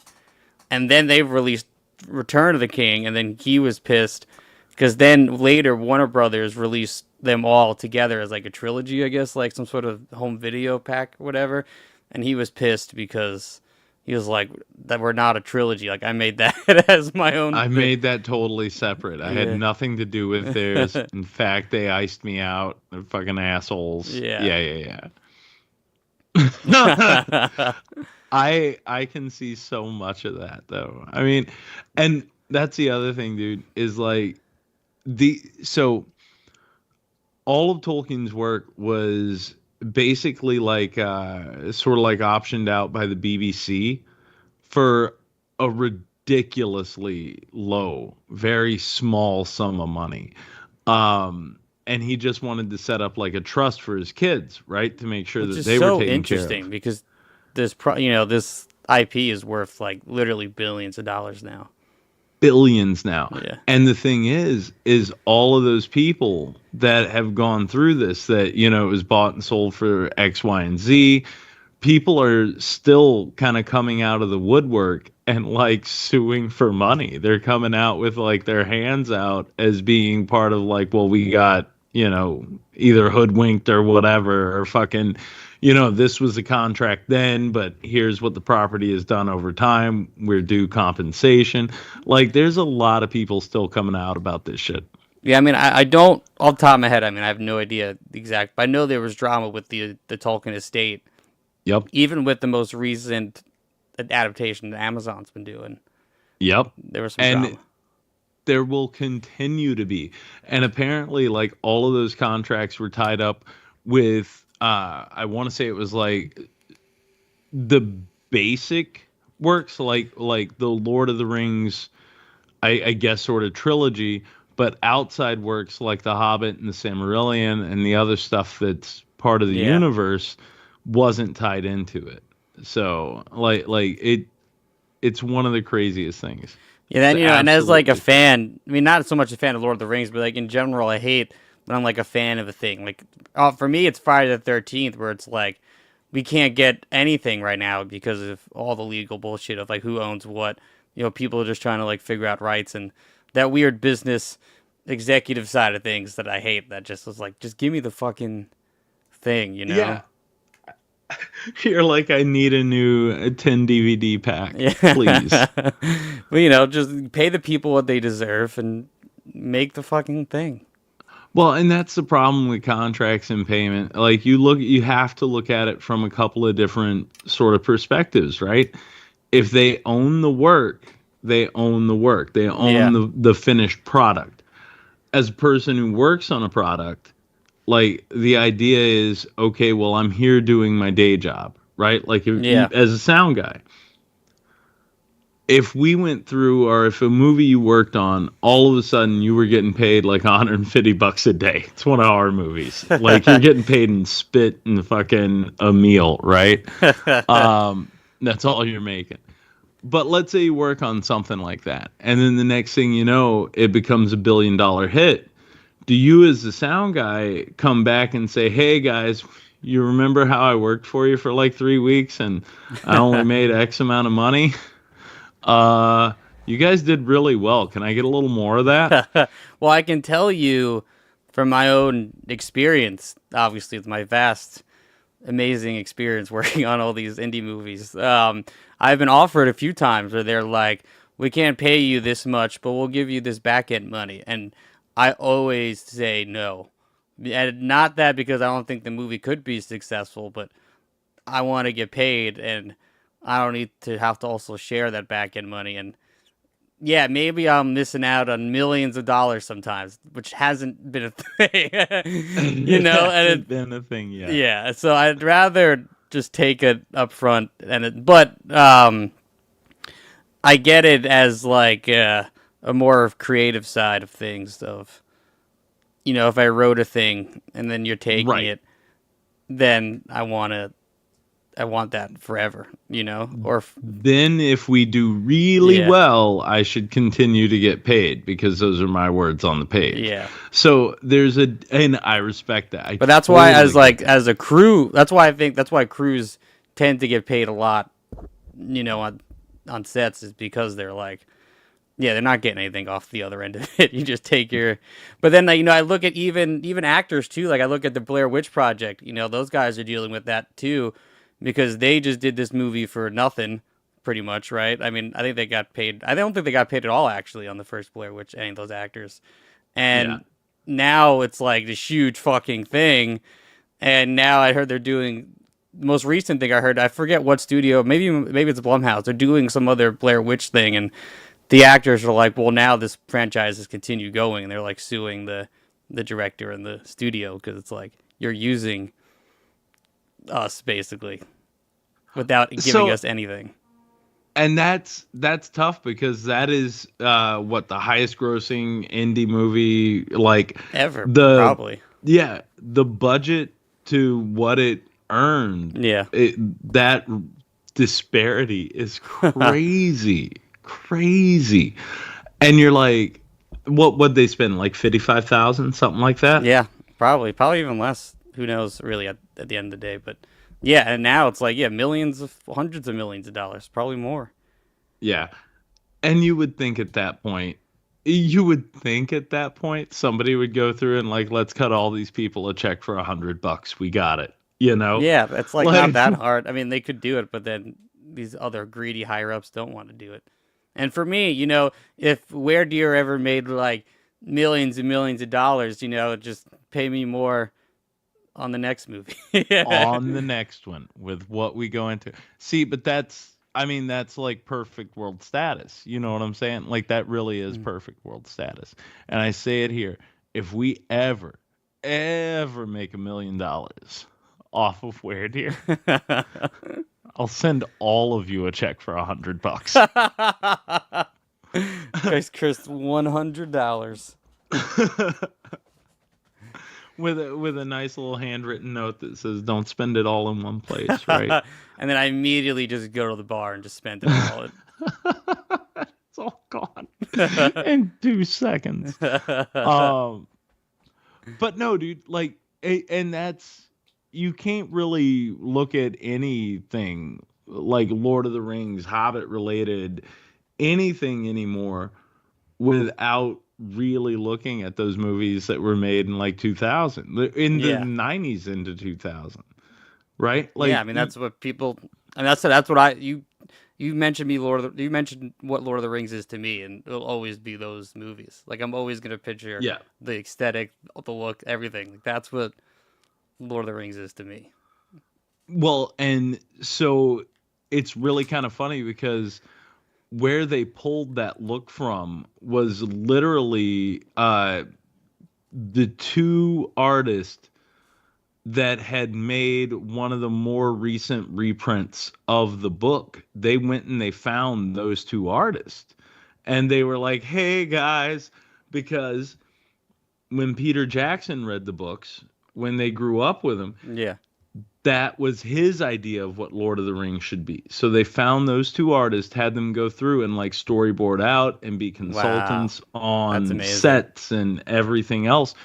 and then they released Return of the King, and then he was pissed because then later Warner Brothers released them all together as like a trilogy, I guess, like some sort of home video pack or whatever, and he was pissed because he was like that we're not a trilogy. Like I made that as my own I thing. made that totally separate. I had Yeah. nothing to do with theirs. In fact, they iced me out. They're fucking assholes. Yeah. Yeah, yeah. I can see so much of that though. I mean, and that's the other thing, dude, is like the so all of Tolkien's work was basically like sort of like optioned out by the BBC for a ridiculously low, very small sum of money. And he just wanted to set up like a trust for his kids, right? To make sure Which that is they were so taken care of. interesting because this IP is worth like literally billions of dollars now. Billions now. Yeah. And the thing is all of those people that have gone through this, that, it was bought and sold for X, Y, and Z, people are still kind of coming out of the woodwork and like suing for money. They're coming out with like their hands out as being part of like, well, we got, either hoodwinked or whatever, or fucking, this was the contract then, but here's what the property has done over time. We're due compensation. Like, there's a lot of people still coming out about this shit. Yeah, I mean, I don't, off the top of my head, I mean, I have no idea the exact, but I know there was drama with the Tolkien estate, Yep. even with the most recent adaptation that Amazon's been doing. Yep. There was some And drama. there will continue to be. And apparently, like, all of those contracts were tied up with, I want to say it was like the basic works, like the Lord of the Rings, I guess, sort of trilogy, but outside works like The Hobbit and the Silmarillion and the other stuff that's part of the Yeah. universe wasn't tied into it. So it's one of the craziest things. Yeah, then, It's and as like a absolutely fan, I mean, not so much a fan of Lord of the Rings, but like in general, I hate when I'm like a fan of a thing. Like, for me, it's Friday the 13th, where it's like, we can't get anything right now because of all the legal bullshit of like who owns what. People are just trying to like figure out rights and that weird business executive side of things that I hate. That just was like, just give me the fucking thing, you know? yeah. You're like, I need a new 10 DVD pack, please. Yeah. Just pay the people what they deserve and make the fucking thing. Well, and that's the problem with contracts and payment. Like, you have to look at it from a couple of different sort of perspectives, right? If they own the work, they own the work. They Yeah. own the finished product. As a person who works on a product, like, the idea is, okay, well, I'm here doing my day job, right? Like, if you, Yeah. as a sound guy, if we went through, or if a movie you worked on, all of a sudden you were getting paid like $150 a day. It's one of our movies. Like, you're getting paid in spit and fucking a meal, right? That's all you're making. But let's say you work on something like that, and then the next thing you know, it becomes $1 billion hit. Do you, as the sound guy, come back and say, hey guys, you remember how I worked for you for like 3 weeks and I only made X amount of money? You guys did really well. Can I get a little more of that? Well, I can tell you from my own experience, obviously, with my vast, amazing experience working on all these indie movies. I've been offered a few times where they're like, we can't pay you this much, but we'll give you this back end money. And I always say no. And not that because I don't think the movie could be successful, but I want to get paid and I don't need to have to also share that back end money. And yeah, maybe I'm missing out on millions of dollars sometimes, which hasn't been a thing, It and hasn't been a thing yet. yeah, so I'd rather just take it up front, but I get it as like a more creative side of things. Of if I wrote a thing and then you're taking Right. it, then I want that forever, Then, if we do really yeah, well, I should continue to get paid because those are my words on the page. yeah. So and I respect that. I But that's why, totally get that. as a crew, that's why crews tend to get paid a lot, on sets is because they're like, yeah, they're not getting anything off the other end of it. You just take your, but then I look at even actors too. Like I look at the Blair Witch Project. Those guys are dealing with that too, because they just did this movie for nothing, pretty much, right? I mean, I think they got paid. I don't think they got paid at all actually on the first Blair Witch. Any of those actors, Yeah. and now it's like this huge fucking thing. And now I heard they're doing the most recent thing I heard. I forget what studio. Maybe it's Blumhouse. They're doing some other Blair Witch thing, and the actors are like, well, now this franchise has continued going, and they're like suing the director and the studio because it's like you're using us basically without giving So, us anything and that's tough because that is what the highest grossing indie movie, like ever, the probably. the budget to what it earned, Yeah. that disparity is crazy. Crazy. And you're like, what would they spend, like 55,000, something like that? Yeah, probably even less. Who knows, really, at the end of the day. But yeah, and now it's like hundreds of millions of dollars, probably more. Yeah. And you would think at that point somebody would go through and like, let's cut all these people a check for $100. We got it. You know? Yeah, it's like not Like, that hard. I mean, they could do it, but then these other greedy higher ups don't want to do it. And for me, if Where Deer ever made like millions and millions of dollars, just pay me more on the next movie. on the next one with what we go into. See, but that's like perfect world status. You know what I'm saying? Like that really is perfect world status. And I say it here. If we ever make $1 million off of Where Deer, I'll send all of you a check for $100. Guys, Chris, $100. With a nice little handwritten note that says, "Don't spend it all in one place." Right? And then I immediately just go to the bar and just spend it all. It's all gone in 2 seconds. But no, dude, like, and that's, you can't really look at anything like Lord of the Rings, Hobbit related, anything anymore without really looking at those movies that were made in like 2000, in the Yeah. 90s into 2000, right? Like, Yeah, I mean that's what people. I mean that's what you mentioned you mentioned what Lord of the Rings is to me, and it'll always be those movies. Like I'm always gonna picture yeah. the aesthetic, the look, everything. Like that's what Lord of the Rings is to me. Well, and so it's really kind of funny because where they pulled that look from was literally the two artists that had made one of the more recent reprints of the book. They went and they found those two artists and they were like, "Hey guys," because when Peter Jackson read the books, when they grew up with him, Yeah. that was his idea of what Lord of the Rings should be. So they found those two artists, had them go through and like storyboard out and be Wow. consultants That's on amazing. sets and everything else,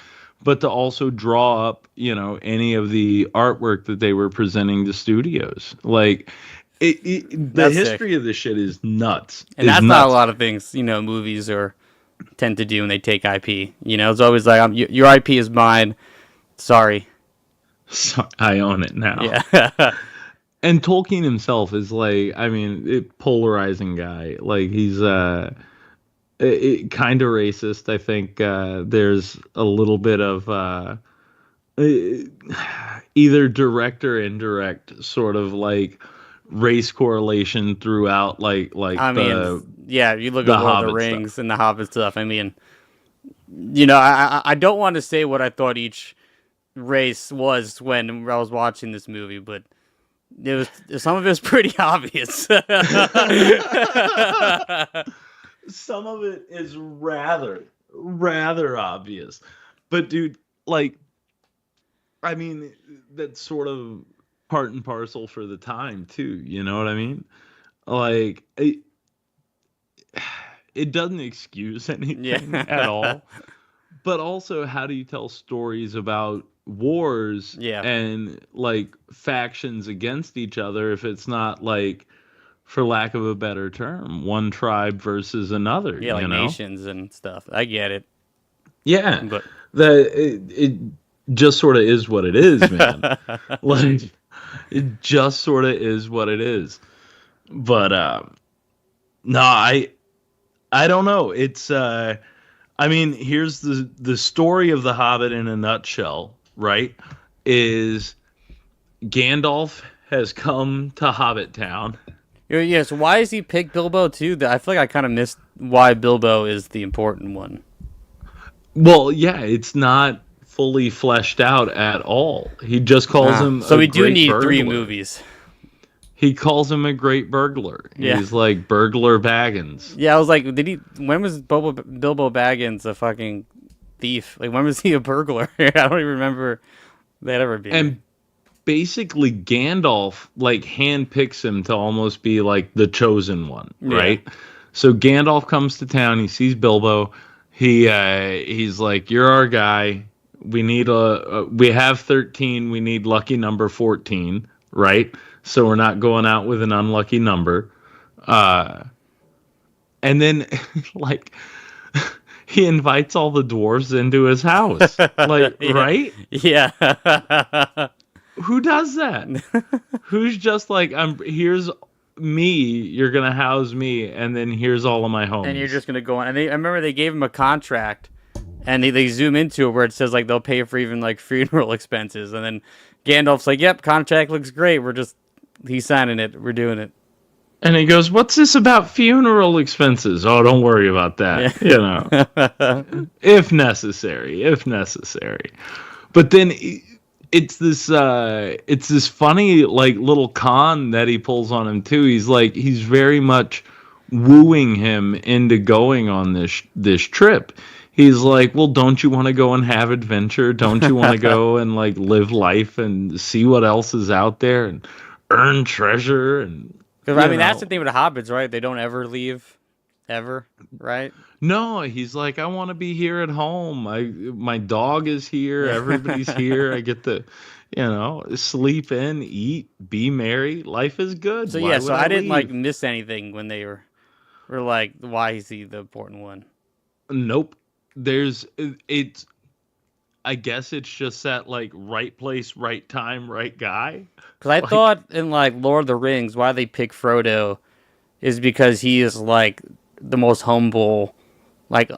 but to also draw up, any of the artwork that they were presenting to studios. Like, The That's sick. history of this shit is nuts. And Is that's not a nuts. lot of things, movies or tend to do when they take IP. It's always like, your IP is mine. Sorry. So I own it now. Yeah. And Tolkien himself is like, I mean, polarizing guy. Like he's kind of racist. I think there's a little bit of either direct or indirect sort of like race correlation throughout like I mean, the yeah, you look at the Lord of the Hobbit Rings stuff. and the Hobbit stuff. I mean, I don't want to say what I thought each race was when I was watching this movie, but some of it was pretty obvious. Some of it is rather obvious. But dude, like I mean, that's sort of part and parcel for the time too, you know what I mean? Like it doesn't excuse anything at Yeah. all. But also, how do you tell stories about wars Yeah. and like factions against each other if it's not like, for lack of a better term, one tribe versus another, Yeah, like you know? nations and stuff. I get it. Yeah. But It just sort of is what it is, man. Like it just sort of is what it is. But no, I don't know. It's I mean, here's the story of the Hobbit in a nutshell, right? Is Gandalf has come to Hobbit Town. yeah, so why does he pick Bilbo too? I feel like I kind of missed why Bilbo is the important one. Well, yeah, it's not fully fleshed out at all. He just calls him So a we do great need three burglar. movies. He calls him a great burglar. Yeah. He's like burglar Baggins. Yeah, I was like, when was Bilbo Baggins a fucking thief? Like, when was he a burglar? I don't even remember that ever being. And basically Gandalf like handpicks him to almost be like the chosen one, right? Yeah. So Gandalf comes to town, he sees Bilbo, he's like, "You're our guy. We need we have 13, we need lucky number 14, right? So we're not going out with an unlucky number." And then like he invites all the dwarves into his house. Like, Yeah. right? Yeah. Who does that? Who's just like, here's me, you're gonna house me, and then here's all of my homies. And you're just gonna go on. And I remember they gave him a contract, and they zoom into it where it says like they'll pay for even like funeral expenses. And then Gandalf's like, "Yep, contract looks great. He's signing it. We're doing it." And he goes, "What's this about funeral expenses?" "Oh, don't worry about that. You know, Yeah. if necessary, if necessary." But then it's this funny like little con that he pulls on him too. He's very much wooing him into going on this trip. He's like, "Well, don't you want to go and have adventure? Don't you want to go and like live life and see what else is out there and earn treasure?" And Because I mean, that's the thing with the hobbits, right? They don't ever leave, ever, right? no, he's like, "I want to be here at home. My dog is here. Everybody's here. I get to, sleep in, eat, be merry. Life is good." So Why yeah, would so I didn't like leave? miss anything when they were like, why is he the important one? Nope. It's. I guess it's just that like right place, right time, right guy. Because I Like, thought in like Lord of the Rings, why they pick Frodo is because he is like the most humble, like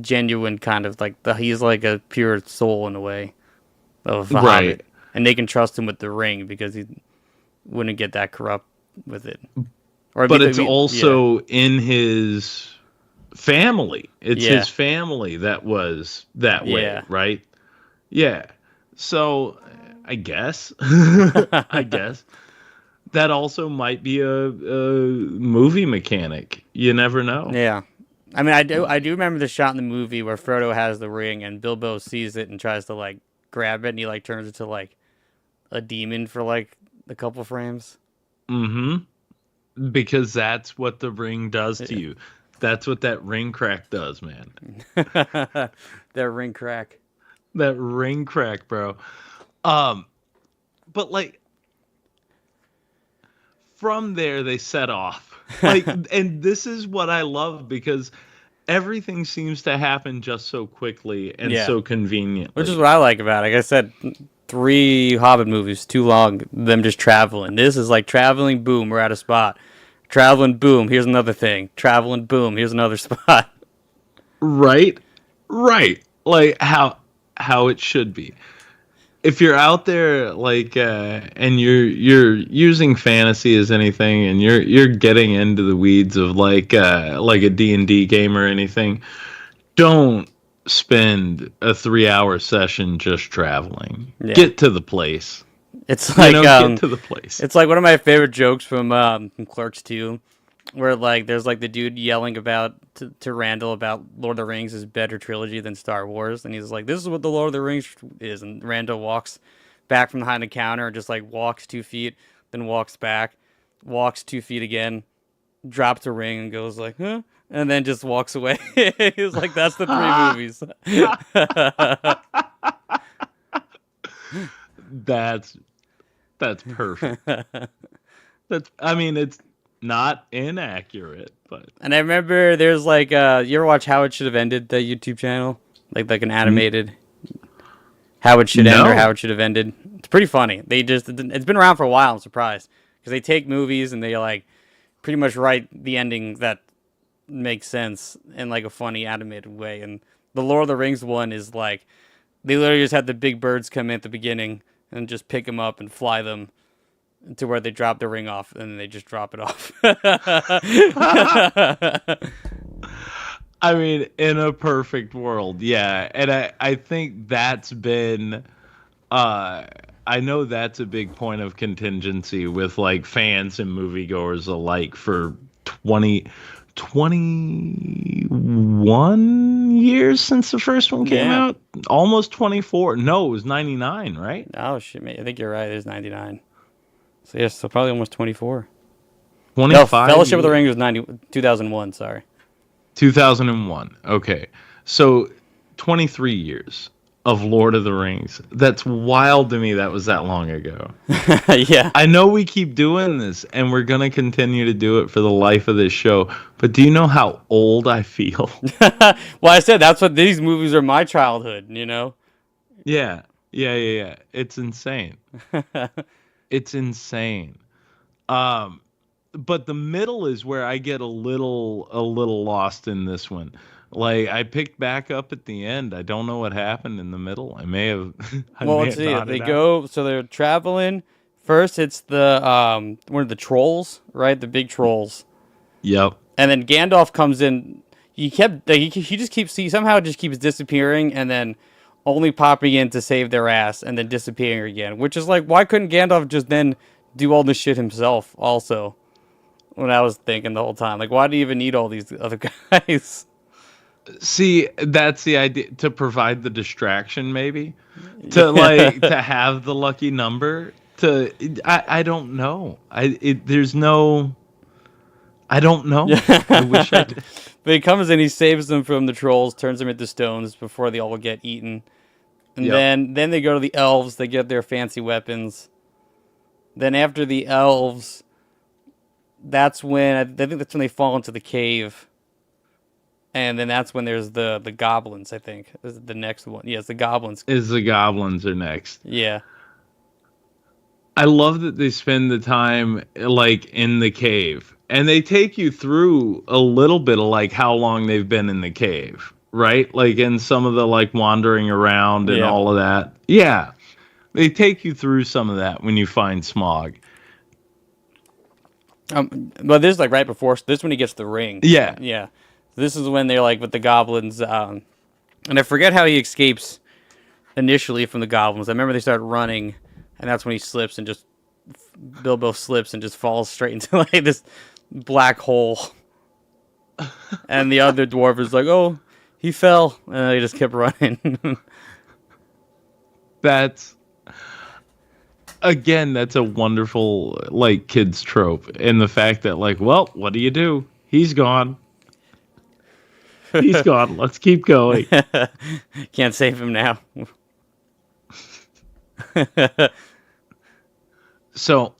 genuine kind of like he's like a pure soul in a way of a right. hobbit, and they can trust him with the ring because he wouldn't get that corrupt with it. Or But it's yeah, also in his family. It's yeah, his family that was that way, yeah. right? Yeah. So I guess I guess that also might be a movie mechanic. You never know. Yeah. I mean, I do remember the shot in the movie where Frodo has the ring and Bilbo sees it and tries to like grab it and he like turns into like a demon for like a couple frames. Mm-hmm. Because that's what the ring does to Yeah. you. That's what that ring crack does, man. That ring crack. That ring crack, bro. Um, but like from there they set off. Like, and this is what I love because everything seems to happen just so quickly and Yeah. so conveniently. Which is what I like about it. Like I said, 3 Hobbit movies, too long, them just traveling. This is like traveling, boom, we're at a spot. Traveling, boom, here's another thing. Traveling, boom, here's another spot. Right? Right. Like how it should be. If you're out there like and you're using fantasy as anything and you're getting into the weeds of like a D&D game or anything, don't spend a 3-hour session just traveling. Yeah. Get to the place. It's like Get to the place. it's like one of my favorite jokes from Clerks 2, where like there's like the dude yelling about to Randall about Lord of the Rings is better trilogy than Star Wars, and he's like, "This is what the Lord of the Rings is," and Randall walks back from behind the counter and just like walks 2 feet, then walks back, walks 2 feet again, drops a ring and goes like, "Huh," and then just walks away. He's like, "That's the 3 movies." That's perfect. I mean, it's not inaccurate, but And I remember there's like you ever watch How It Should Have Ended, the YouTube channel? Like an animated How It Should End or No. How It Should Have Ended. It's pretty funny. It's been around for a while, I'm surprised. Because they take movies and they like pretty much write the ending that makes sense in like a funny animated way. And the Lord of the Rings one is like they literally just had the big birds come in at the beginning and just pick them up and fly them to where they drop the ring off, and then they just drop it off. I mean, in a perfect world, yeah. And I think that's been I know that's a big point of contingency with like fans and moviegoers alike for 21 years since the first one came Yeah. out. Almost 24. No, it was 99, right? Oh shit, mate. I think you're right. It is 99. So yes, so probably almost 24. 25. No, Fellowship of the Ring was 2001. Sorry. 2001. Okay. So 23 years of Lord of the Rings. That's wild to me that was that long ago. Yeah. I know we keep doing this and we're going to continue to do it for the life of this show, but do you know how old I feel? Well, I said that's what these movies are my childhood, you know? Yeah. It's insane. It's insane. But the middle is where I get a little lost in this one. Like I picked back up at the end. I don't know what happened in the middle. I may have. Well, let's see. They go. So they're traveling. First, it's the one of the trolls, right? The big trolls. Yep. And then Gandalf comes in. He just keeps he somehow just keeps disappearing and then only popping in to save their ass and then disappearing again. Which is like, why couldn't Gandalf just then do all this shit himself? Also, when I was thinking the whole time, like, why do you even need all these other guys? See, that's the idea, to provide the distraction, maybe to like to have the lucky number. I don't know. There's no. I don't know. I wish I did. But he comes in, he saves them from the trolls, turns them into stones before they all get eaten. And Yep. then they go to the elves, they get their fancy weapons. Then after the elves, that's when I think that's when they fall into the cave. And then that's when there's the goblins, I think. This is the next one. Yes, the goblins. The goblins are next. Yeah. I love that they spend the time like in the cave and they take you through a little bit of like how long they've been in the cave, right? Like in some of the like wandering around and all of that. Yeah. They take you through some of that when you find Smog. But this is like right before this when he gets the ring. Yeah. Yeah. This is when they're like with the goblins, and I forget how he escapes initially from the goblins. I remember they start running, and that's when he slips and just Bilbo slips and just falls straight into like this black hole. And the other dwarf is like, "Oh, he fell," and they just kept running. That's a wonderful like kids trope, and the fact that like, well, what do you do? He's gone. He's gone. Let's keep going. Can't save him now. So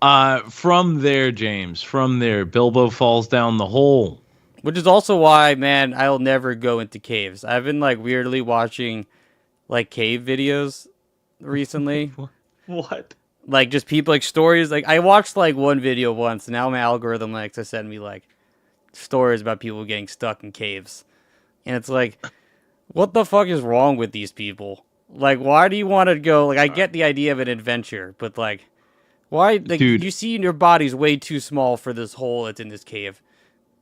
From there, James, from there, Bilbo falls down the hole. Which is also why, man, I'll never go into caves. I've been like weirdly watching like cave videos recently. What? Like just people like stories. Like I watched like one video once, and now my algorithm likes to send me like stories about people getting stuck in caves. And it's like, what the fuck is wrong with these people? Like, why do you want to go? Like, I get the idea of an adventure, but like, why? Like, Dude, you see your body's way too small for this hole that's in this cave.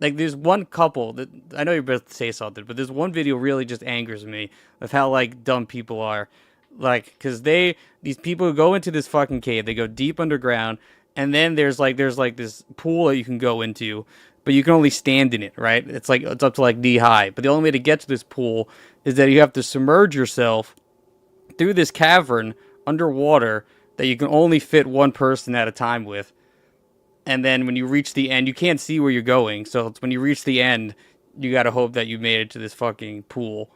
Like, there's one couple that I know you're about to say something, but there's one video really just angers me of how like dumb people are. Like, because these people who go into this fucking cave, they go deep underground, and then there's like this pool that you can go into, but you can only stand in it, right? It's like it's up to like knee high. But the only way to get to this pool is that you have to submerge yourself through this cavern underwater that you can only fit one person at a time with. And then when you reach the end, you can't see where you're going. So it's when you reach the end, you gotta hope that you made it to this fucking pool.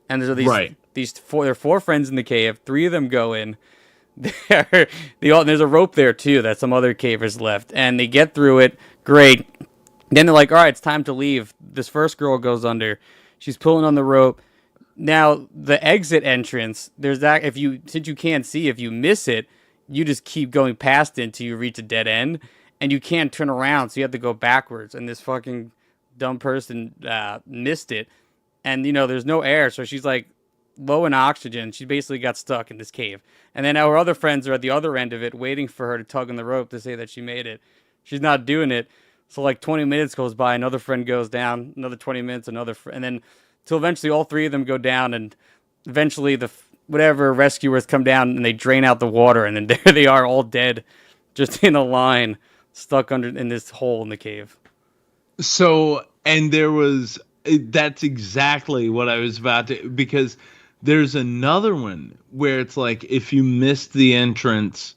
And there's right. there are four friends in the cave. Three of them go in. There's a rope there too that some other cavers left, and they get through it. Great. Then they're like, all right, it's time to leave. This first girl goes under. She's pulling on the rope. Now the exit entrance, there's that. Since you can't see, if you miss it, you just keep going past it until you reach a dead end, and you can't turn around, so you have to go backwards. And this fucking dumb person missed it, and there's no air, so she's like low in oxygen. She basically got stuck in this cave, and then our other friends are at the other end of it, waiting for her to tug on the rope to say that she made it. She's not doing it. So like 20 minutes goes by, another friend goes down, another 20 minutes, and then till eventually all three of them go down, and eventually whatever rescuers come down and they drain out the water, and then there they are all dead, just in a line, stuck in this hole in the cave. So, and that's exactly what I was about to, because there's another one where it's like if you missed the entrance,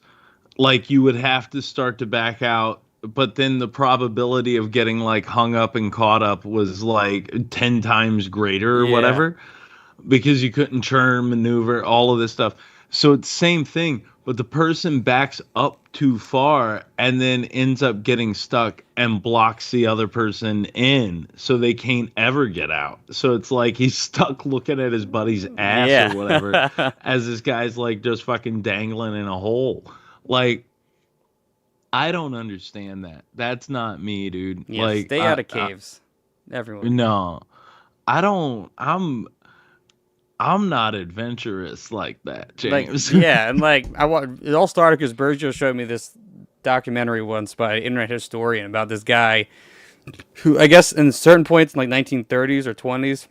like you would have to start to back out, but then the probability of getting like hung up and caught up was like 10 times greater or whatever, because you couldn't turn, maneuver, all of this stuff. So it's same thing, but the person backs up too far and then ends up getting stuck and blocks the other person in, so they can't ever get out. So it's like he's stuck looking at his buddy's ass or whatever as this guy's like just fucking dangling in a hole. Like, I don't understand that. That's not me, dude. Yeah, like, stay out of caves, everyone. No, I don't. I'm not adventurous like that, James. Like, yeah, and like it all started because Bergio showed me this documentary once by an internet historian about this guy who, I guess, in certain points in like 1930s or 20s,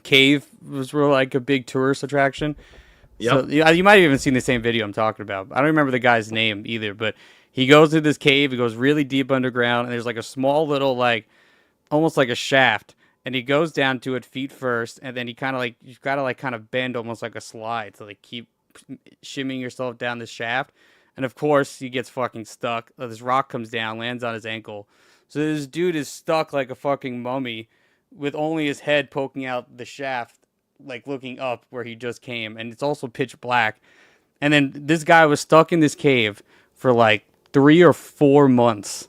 cave was real like a big tourist attraction. Yep. So you might have even seen the same video I'm talking about. I don't remember the guy's name either, but he goes to this cave. He goes really deep underground, and there's like a small little like almost like a shaft. And he goes down to it feet first, and then you've got to like kind of bend almost like a slide to like keep shimmying yourself down the shaft. And of course, he gets fucking stuck. This rock comes down, lands on his ankle. So this dude is stuck like a fucking mummy with only his head poking out the shaft, like looking up where he just came. And it's also pitch black. And then this guy was stuck in this cave for like 3 or 4 months.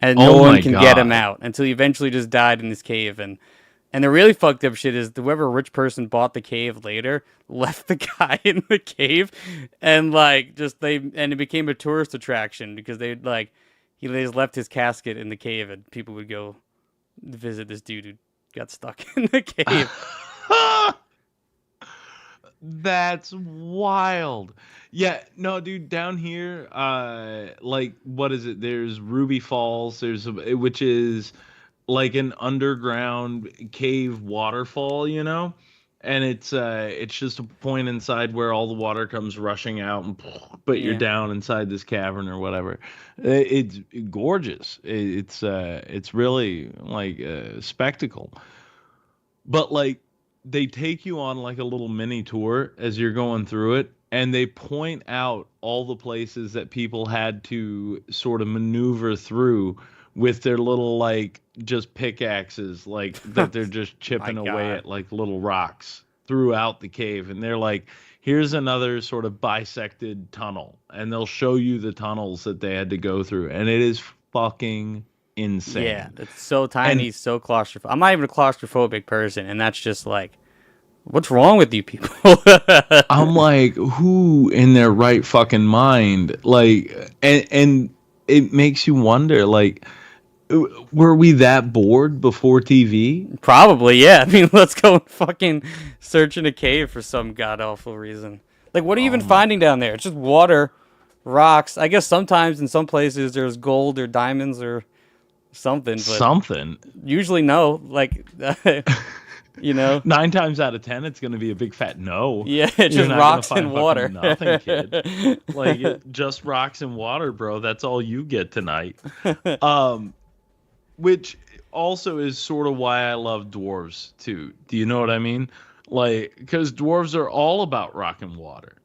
And no one can get him out until he eventually just died in this cave. And the really fucked up shit is whoever rich person bought the cave later left the guy in the cave, and like and it became a tourist attraction because they just left his casket in the cave, and people would go visit this dude who got stuck in the cave. That's wild. Yeah, no, dude, down here, like, what is it? There's Ruby Falls, which is like an underground cave waterfall, and it's just a point inside where all the water comes rushing out, but you're down inside this cavern or whatever. It's gorgeous. It's really like a spectacle, but like, they take you on like a little mini tour as you're going through it, and they point out all the places that people had to sort of maneuver through with their little like just pickaxes, like that they're just chipping away at like little rocks throughout the cave. And they're like, here's another sort of bisected tunnel, and they'll show you the tunnels that they had to go through, and it is fucking Yeah, insane. it's so And tiny, so claustrophobic. I'm not even a claustrophobic person, and that's just like, what's wrong with you people? I'm like, who in their right fucking mind? Like, and it makes you wonder, like, were we that bored before TV? Probably, yeah. I mean, let's go and fucking search in a cave for some god awful reason. Like, what are you Oh even my, finding down there? It's just water, rocks. I guess sometimes in some places there's gold or diamonds or something, but something. usually no. Like, you know, 9 times out of 10, it's gonna be a big fat no. yeah, it's You're just not gonna rocks find and fucking water. nothing, kid. Like, just rocks and water, bro. That's all you get tonight. Um, which also is sort of why I love dwarves too. Do you know what I mean? Like, because dwarves are all about rock and water.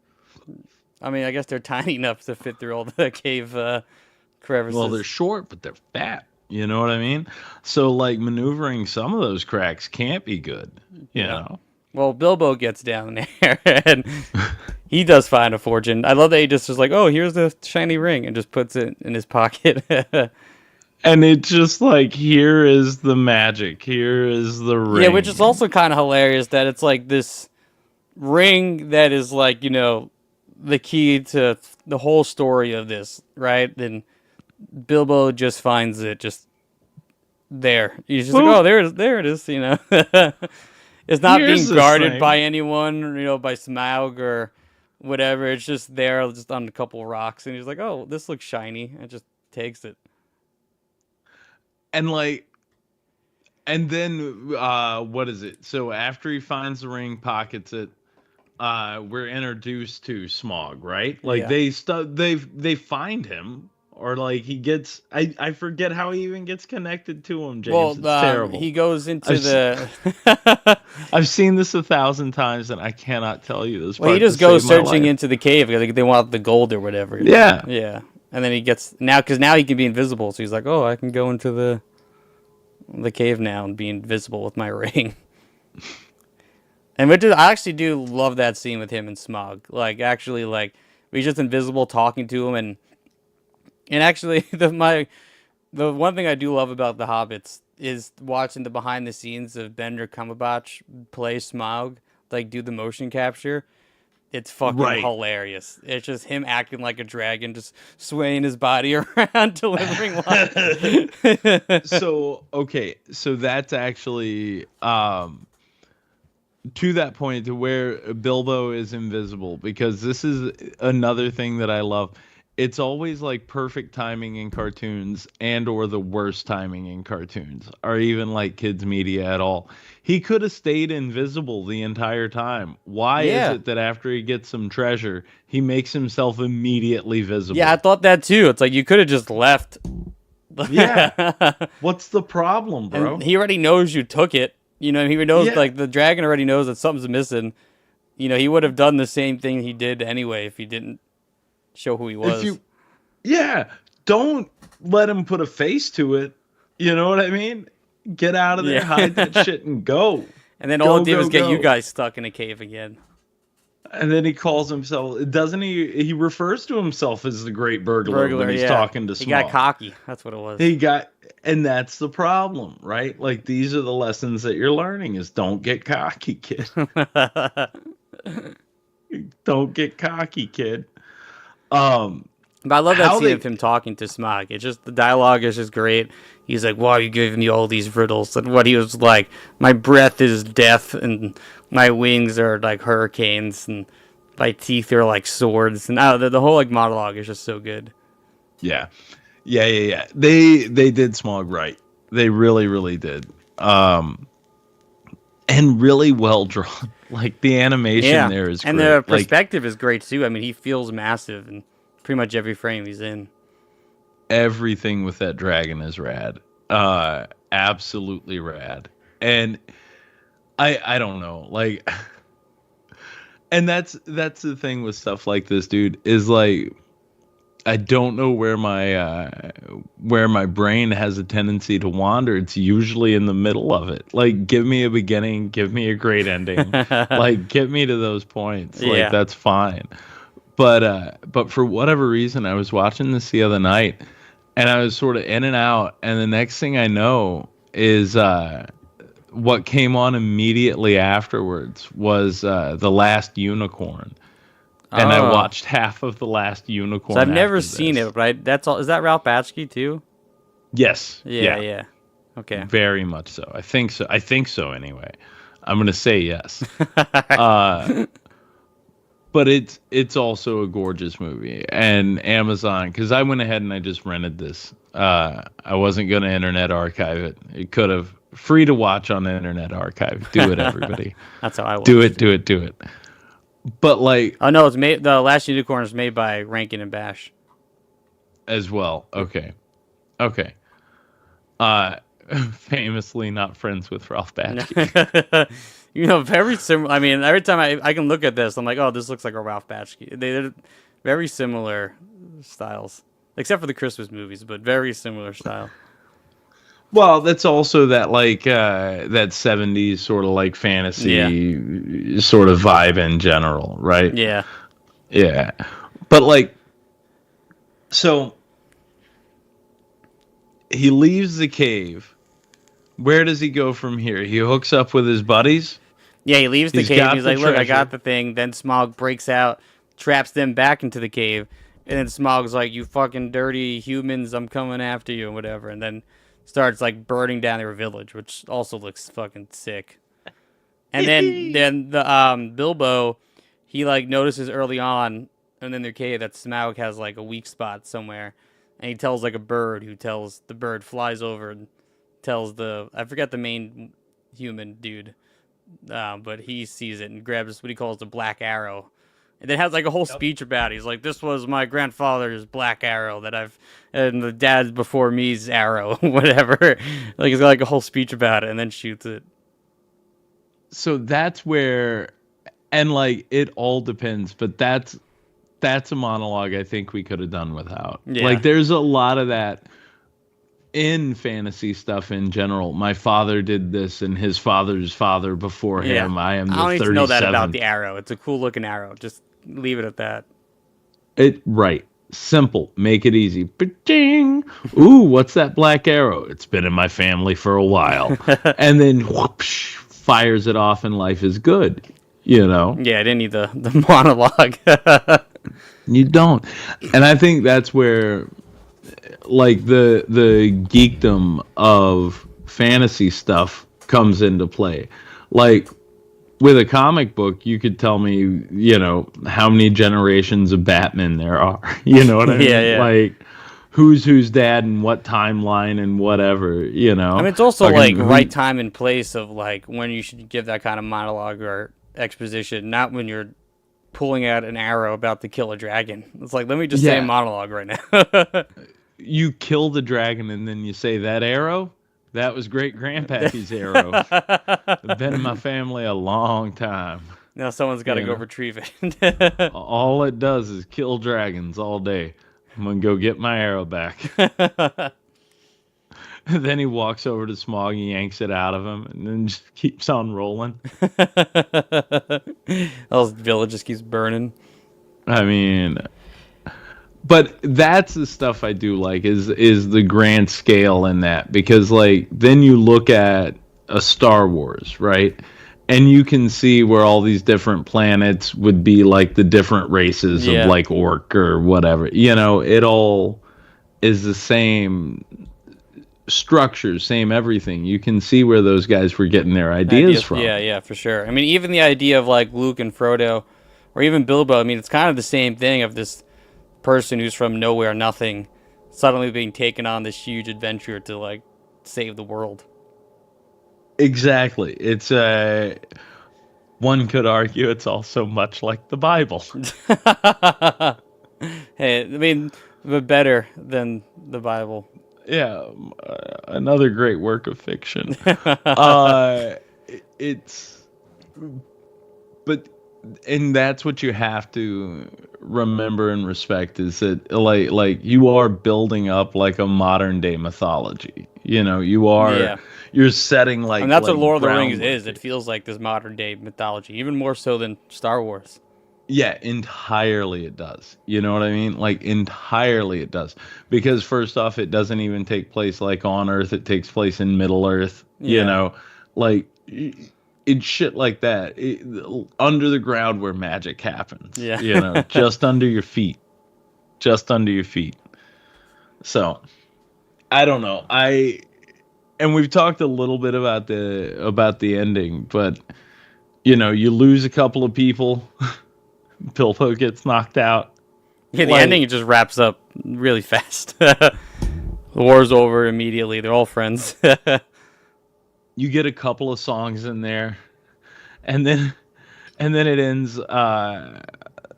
I mean, I guess they're tiny enough to fit through all the cave Well, they're crevices. short, but they're fat. You know what I mean? So, like, maneuvering some of those cracks can't be good. You Yeah. know? Well, Bilbo gets down there and he does find a fortune. I love that he just was like, "Oh, here's the shiny ring," and just puts it in his pocket. And it's just like, here is the magic. Here is the Yeah, which is ring. also kind of hilarious that it's like this ring that is like, the key to the whole story of this, right? Then Bilbo just finds it just there. He's just like, Well, "Oh, there it is." It's not here's being this guarded thing. by anyone, by Smaug or whatever. It's just there, just on a couple rocks, and he's like, "Oh, this looks shiny," and just takes it. And, like, and then, what is it? So, after he finds the ring, pockets it, we're introduced to Smog, right? Like, Yeah. they find him, or like he gets. I forget how he even gets connected to him, James. Well, It's terrible. he goes into I've se- the. I've seen this 1,000 times, and I cannot tell you this Well, he part to just save goes my searching life. into the cave because they want the gold or whatever. Yeah, Yeah, and then he gets because now he can be invisible. So he's like, "Oh, I can go into the cave now and be invisible with my ring." And I actually do love that scene with him and Smog. Like, actually, like he's just invisible talking to him, and actually the one thing I do love about the Hobbits is watching the behind the scenes of Bender Cumberbatch play Smaug, like do the motion capture. It's fucking right. hilarious. It's just him acting like a dragon, just swaying his body around, delivering lines. So okay, so that's actually to that point to where Bilbo is invisible, because this is another thing that I love. It's always like perfect timing in cartoons, and or the worst timing in cartoons, or even like kids media at all. He could have stayed invisible the entire time. Why is Yeah. it that after he gets some treasure, he makes himself immediately Yeah, I visible? thought that too. It's like you could have just left. Yeah. What's the problem, And bro? he already knows you took it. He knows, Yeah. like, the dragon already knows that something's missing. He would have done the same thing he did anyway if he didn't show who he If was. you Yeah, don't let him put a face to it. You know what I mean? Get out of there, Yeah. hide that shit, and go. And then all Go, it did was go, get you go. guys stuck in a cave again. And then he calls himself, doesn't he? He refers to himself as the great burglar when Burglar, he's yeah. talking to He got Small. cocky. That's what it was. He got, and that's the problem, right? Like, these are the lessons that you're learning: is don't get cocky, kid. Don't get cocky, kid. Um, But I love that how scene they of him talking to Smog. It's just the dialogue is just great. He's like, "Why are you giving me all these riddles?" And what he was like, "My breath is death, and my wings are like hurricanes, and my teeth are like swords." And the whole like monologue is just so good. Yeah. Yeah. They did Smog right. They really, really did. And really well drawn. Like, the animation Yeah, there is and the great. Like, perspective is great too. I mean, he feels massive in pretty much every frame he's in. everything with that dragon is rad. Absolutely rad. And I don't know. Like, and that's the thing with stuff like this, dude, is like, I don't know where my brain has a tendency to wander. It's usually in the middle of it. Like, give me a beginning, give me a great ending. Like, get me to those points. Like, Yeah. that's fine. But for whatever reason, I was watching this the other night, and I was sort of in and out, and the next thing I know is what came on immediately afterwards was The Last Unicorn. And I Oh. watched half of The Last Unicorn. So I've never after seen this. it, right? That's all. Is that Ralph Bakshi too? Yes. Yeah. Okay. Very much so. I think so. I think so anyway. I'm gonna say yes. Uh, but it's also a gorgeous movie. And Amazon, because I went ahead and I just rented this. I wasn't gonna Internet Archive it. It could have free to watch on the Internet Archive. Do it, everybody. That's how I watch Do it. Do it. Do it. But like Oh no, it's made. The Last Unicorn is made by Rankin and Bash. as well. Okay. Okay. Famously not friends with Ralph Bakshi. Very similar. I mean, every time I can look at this, I'm like, oh, this looks like a Ralph Bakshi. They're very similar styles, except for the Christmas movies, but very similar style. Well, that's also that like that 70s sort of like fantasy sort of vibe in general, right? Yeah. Yeah. But like so he leaves the cave. Where does he go from here? He hooks up with his buddies. Yeah, he leaves the He's cave. got He's the like, look, I treasure. got the thing. Then Smaug breaks out, traps them back into the cave. And then Smaug's like, you fucking dirty humans, I'm coming after you and whatever. And then starts like burning down their village, which also looks fucking sick. And then the Bilbo, he like notices early on and in their cave that Smaug has like a weak spot somewhere. And he tells like a bird who tells the bird flies over and tells I forget the main human dude. But he sees it and grabs what he calls the black arrow. And then has like a whole speech about it. He's like, this was my grandfather's black arrow and the dad's before me's arrow, whatever. Like, he's got like a whole speech about it and then shoots it. So that's where, and like it all depends, but that's a monologue I think we could have done without. Yeah. Like there's a lot of that in fantasy stuff in general. My father did this and his father's father before him. I am the 37th. I don't need to know that about the arrow. It's a cool looking arrow. Just leave it at that. Right. Simple. Make it easy. Ba-ding. Ooh, what's that black arrow? It's been in my family for a while. And then whoosh, fires it off and life is good. You know? Yeah, I didn't need the monologue. You don't. And I think that's where like the geekdom of fantasy stuff comes into play. Like with a comic book, you could tell me, how many generations of Batman there are. You know what I mean? Yeah. Like who's dad and what timeline and whatever, I mean, it's also Fucking like right time and place of like when you should give that kind of monologue or exposition, not when you're pulling out an arrow about to kill a dragon. It's like, let me just say a monologue right now. You kill the dragon and then you say, that arrow? That was great grandpappy's arrow. Been in my family a long time. Now someone's got to go retrieve it. All it does is kill dragons all day. I'm going to go get my arrow back. Then he walks over to Smaug and yanks it out of him and then just keeps on rolling. Those village just keeps burning. I mean, but that's the stuff I do like is the grand scale in that, because like then you look at a Star Wars, right? And you can see where all these different planets would be like the different races of like orc or whatever. It all is the same structure, same everything. You can see where those guys were getting their ideas from. Yeah, for sure. I mean, even the idea of like Luke and Frodo, or even Bilbo, I mean, it's kind of the same thing of this person who's from nowhere, nothing, suddenly being taken on this huge adventure to like save the world. Exactly. It's one could argue it's also much like the Bible. Hey, I mean, but better than the Bible. Yeah, another great work of fiction. It's, but and that's what you have to remember and respect is that like you are building up like a modern day mythology. Yeah. You're setting And like that's what Lord of the Rings groundwork. is. It feels like this modern day mythology, even more so than Star Wars. Yeah, entirely it does. You know what I mean? Like entirely it does. Because first off, it doesn't even take place like on Earth, it takes place in Middle Earth, Yeah. like it's shit like that. Under the ground where magic happens, Yeah. just under your feet. Just under your feet. So, I don't know. And we've talked a little bit about the ending, but you lose a couple of people, Bilbo gets knocked out. Yeah, the Like ending just wraps up really fast. The war's over immediately. They're all friends. you get a couple of songs in there, and then it ends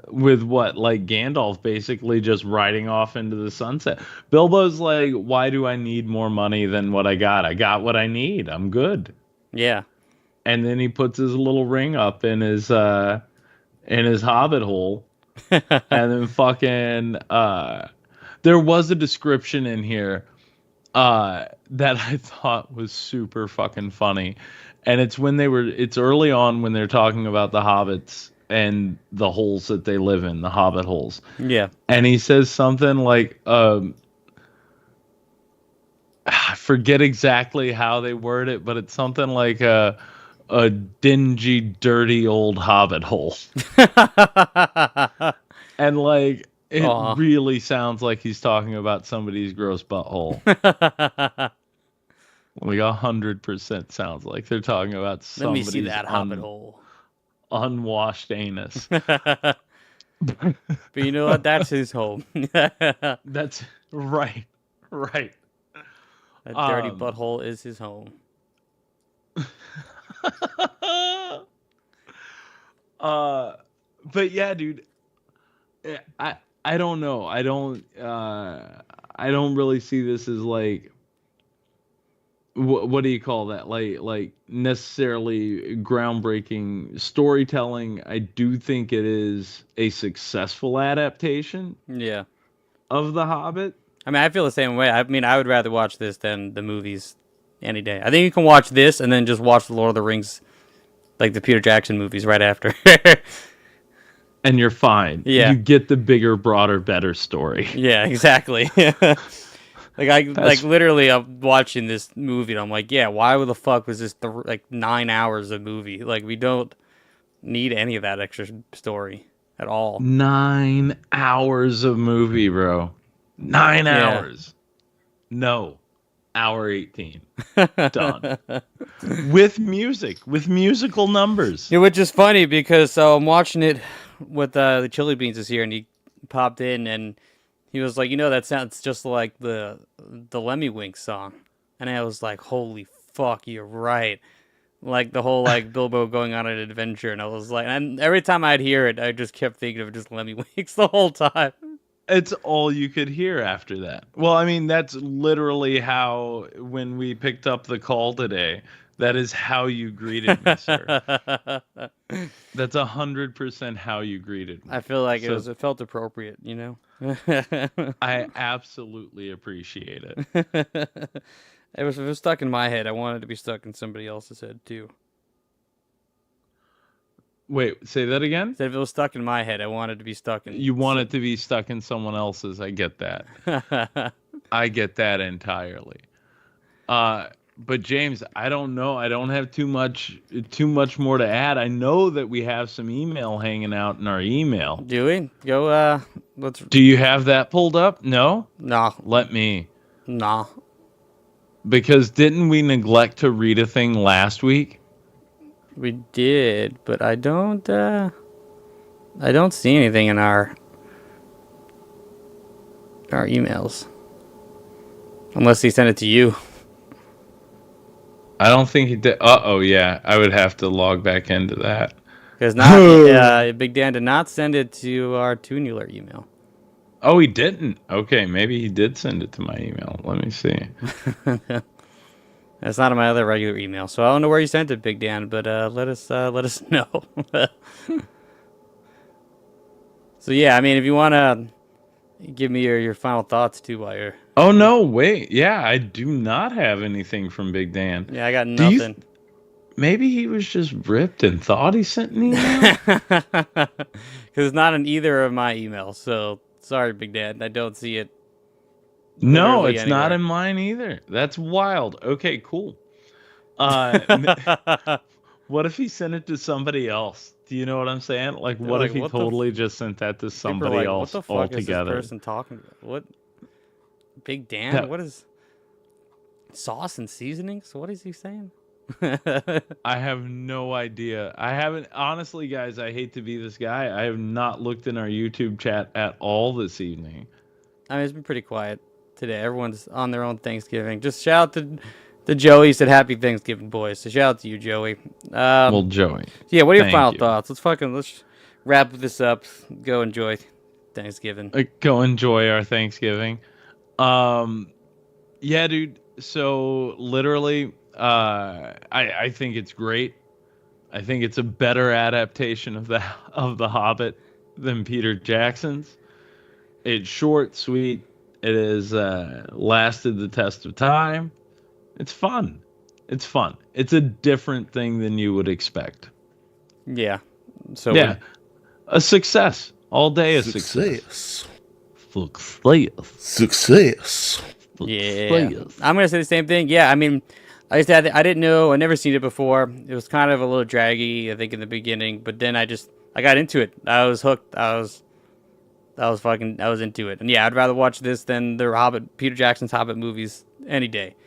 with what, like Gandalf basically just riding off into the sunset. Bilbo's like, why do I need more money than what I got? I got what I need. I'm good. Yeah. And then he puts his little ring up in his hobbit hole, and then fucking there was a description in here that I thought was super fucking funny. And it's early on when they're talking about the hobbits and the holes that they live in, the hobbit holes. Yeah. And he says something like, I forget exactly how they word it, but it's something like a dingy, dirty old hobbit hole. And like, it Aw. really sounds like he's talking about somebody's gross butthole. Like 100% sounds like they're talking about Let me see somebody's that hobbit hole. unwashed anus. But you know what? That's his home. That That's right, right. dirty butthole is his home. But yeah, dude, I don't know. I don't really see this as like what do you call that? Like necessarily groundbreaking storytelling. I do think it is a successful adaptation Yeah. of The Hobbit. I mean, I feel the same way. I mean, I would rather watch this than the movies any day. I think you can watch this and then just watch the Lord of the Rings, like the Peter Jackson movies, right after. And you're fine. Yeah. You get the bigger, broader, better story. Yeah, exactly. Like literally, I'm watching this movie and I'm like, yeah, why the fuck was this like 9 hours of movie? Like, we don't need any of that extra story at all. 9 hours of movie, bro. 9 Yeah. hours. No. Hour 18. Done. With music, with musical numbers. Yeah, which is funny because I'm watching it with the Chili Beans is here, and he popped in and he was like, that sounds just like the Lemmy Winks song, and I was like, holy fuck, you're right. Like the whole like Bilbo going on an adventure, and I was like, and every time I'd hear it, I just kept thinking of just Lemmy Winks the whole time. It's all you could hear after that. Well, I mean, that's literally how, when we picked up the call today, that is how you greeted me, sir. That's 100% how you greeted me. I feel like So it felt appropriate, I absolutely appreciate it. If it was stuck in my head, I wanted to be stuck in somebody else's head too. Wait, say that again? Said if it was stuck in my head, I wanted to be stuck in. You want it to be stuck in someone else's. I get that. I get that entirely. But James, I don't know. I don't have too much more to add. I know that we have some email hanging out in our email. Do we? Go, let's... Do you have that pulled up? No? Nah. Let me. Nah. Because didn't we neglect to read a thing last week? We did, but I don't see anything in our emails. Unless he sent it to you. I don't think he did. Uh-oh, yeah. I would have to log back into that. Because Big Dan did not send it to our Toonular email. Oh, he didn't? Okay, maybe he did send it to my email. Let me see. That's not in my other regular email, so I don't know where you sent it, Big Dan. But let us know. So yeah, I mean, if you want to give me your final thoughts too, while you're. Oh no, wait. Yeah, I do not have anything from Big Dan. Yeah, I got Do you? nothing. Maybe he was just ripped and thought he sent an email. Because it's not in either of my emails. So sorry, Big Dad. I don't see it. No, literally it's not anywhere. in mine either. That's wild. Okay, cool. What if he sent it to somebody else? Do you know what I'm saying? Like, They're what like, if he what the totally just sent that to People are somebody like, what else the fuck altogether? is this person talking about? What? Big Dan? That What is sauce and seasonings? What is he saying? I have no idea. I haven't honestly, guys. I hate to be this guy. I have not looked in our YouTube chat at all this evening. I mean, it's been pretty quiet today. Everyone's on their own Thanksgiving. Just shout out to Joey. He said happy Thanksgiving, boys. So shout out to you, Joey. Well, Joey, Yeah, what are your thank final you. thoughts? Let's wrap this up. Go enjoy Thanksgiving. Go enjoy our Thanksgiving. Yeah, dude. So literally, I think it's great. I think it's a better adaptation of the Hobbit than Peter Jackson's. It's short, sweet. It has lasted the test of time. It's fun. It's fun. It's a different thing than you would expect. Yeah. So Yeah, a success. All day a success. Success. Yeah, I'm gonna say the same thing. Yeah, I mean, like I said, I didn't know. I never seen it before. It was kind of a little draggy, I think, in the beginning. But then I got into it. I was hooked. I was into it. And yeah, I'd rather watch this than the Hobbit, Peter Jackson's Hobbit movies any day.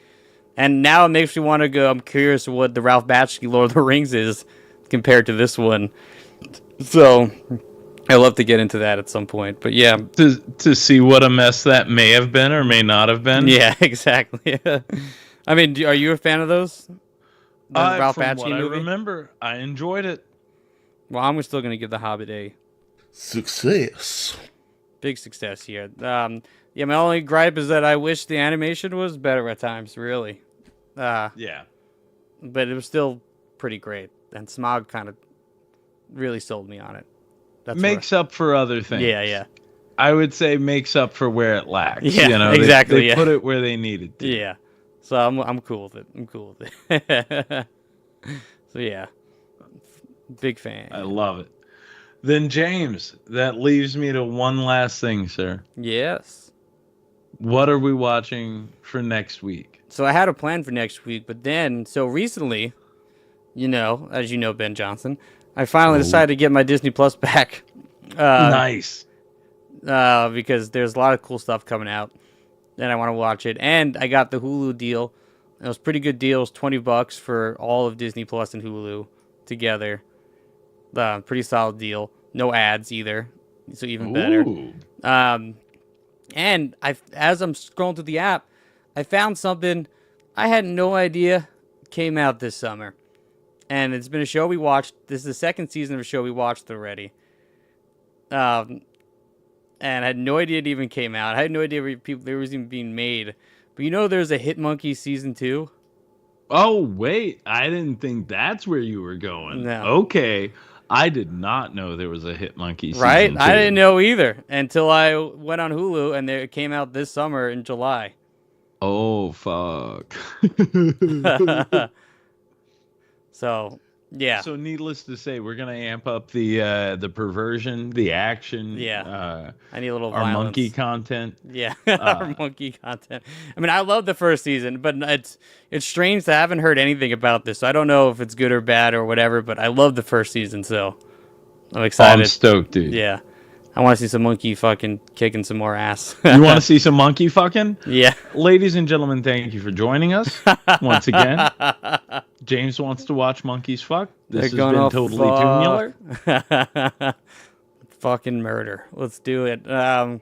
And now it makes me want to go. I'm curious what the Ralph Bakshi Lord of the Rings is compared to this one. So I'd love to get into that at some point. But yeah. To see what a mess that may have been or may not have been. Yeah, exactly. I mean, are you a fan of those? The Ralph From Bakshi what movie? I remember, I enjoyed it. Well, I'm still going to give The Hobbit a Success. big success here. Yeah, my only gripe is that I wish the animation was better at times, really. Yeah. But it was still pretty great. And Smog kind of really sold me on it. That's Makes up for other things. Yeah. I would say makes up for where it lacks. Yeah, you know, exactly, They yeah. put it where they needed to. Yeah. So I'm cool with it. So yeah. Big fan. I love it. Then James, that leaves me to one last thing, sir. Yes. What are we watching for next week? So I had a plan for next week, but then, so recently, as you know, Ben Johnson, I finally decided to get my Disney Plus back. Nice. Because there's a lot of cool stuff coming out, and I want to watch it. And I got the Hulu deal. It was a pretty good deal. It was $20 for all of Disney Plus and Hulu together. Pretty solid deal. No ads either, so even better. Ooh. And as I'm scrolling through the app, I found something I had no idea came out this summer. And it's been a show we watched. This is the second season of a show we watched already. And I had no idea it even came out. I had no idea it was even being made. But there's a Hit Monkey season 2? Oh, wait. I didn't think that's where you were going. No. Okay. I did not know there was a Hit Monkey season Right? 2. I didn't know either until I went on Hulu and it came out this summer in July. Oh, fuck. So, yeah. So needless to say, we're gonna amp up the perversion, the action. Yeah. I need a little our violence. monkey content. Yeah, our monkey content. I mean, I love the first season, but it's strange that I haven't heard anything about this. So I don't know if it's good or bad or whatever, but I love the first season, so I'm excited. I'm stoked, dude. Yeah. I want to see some monkey fucking kicking some more ass. You want to see some monkey fucking? Yeah. Ladies and gentlemen, thank you for joining us once again. James wants to watch monkeys fuck. This has been totally Toonular. Fucking murder. Let's do it. All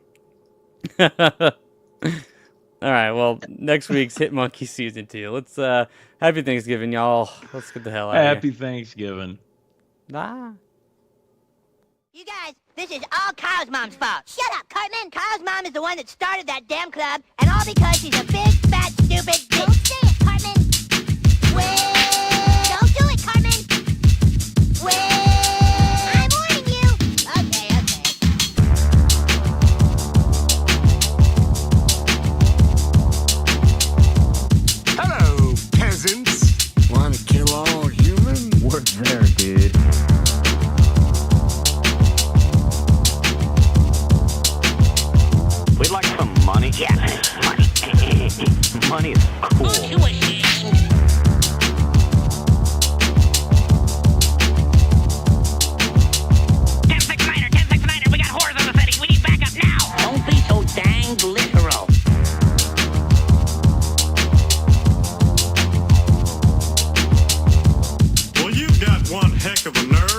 right. Well, next week's Hit Monkey season 2. Let's happy Thanksgiving, y'all. Let's get the hell out of Happy here. Thanksgiving. Bye. You guys, this is all Kyle's mom's fault. Shut up, Cartman. Kyle's mom is the one that started that damn club, and all because she's a big, fat, stupid bitch. Don't say it, Cartman. Wait. Don't do it, Cartman. Wait. I'm warning you. Okay. one heck of a nerd.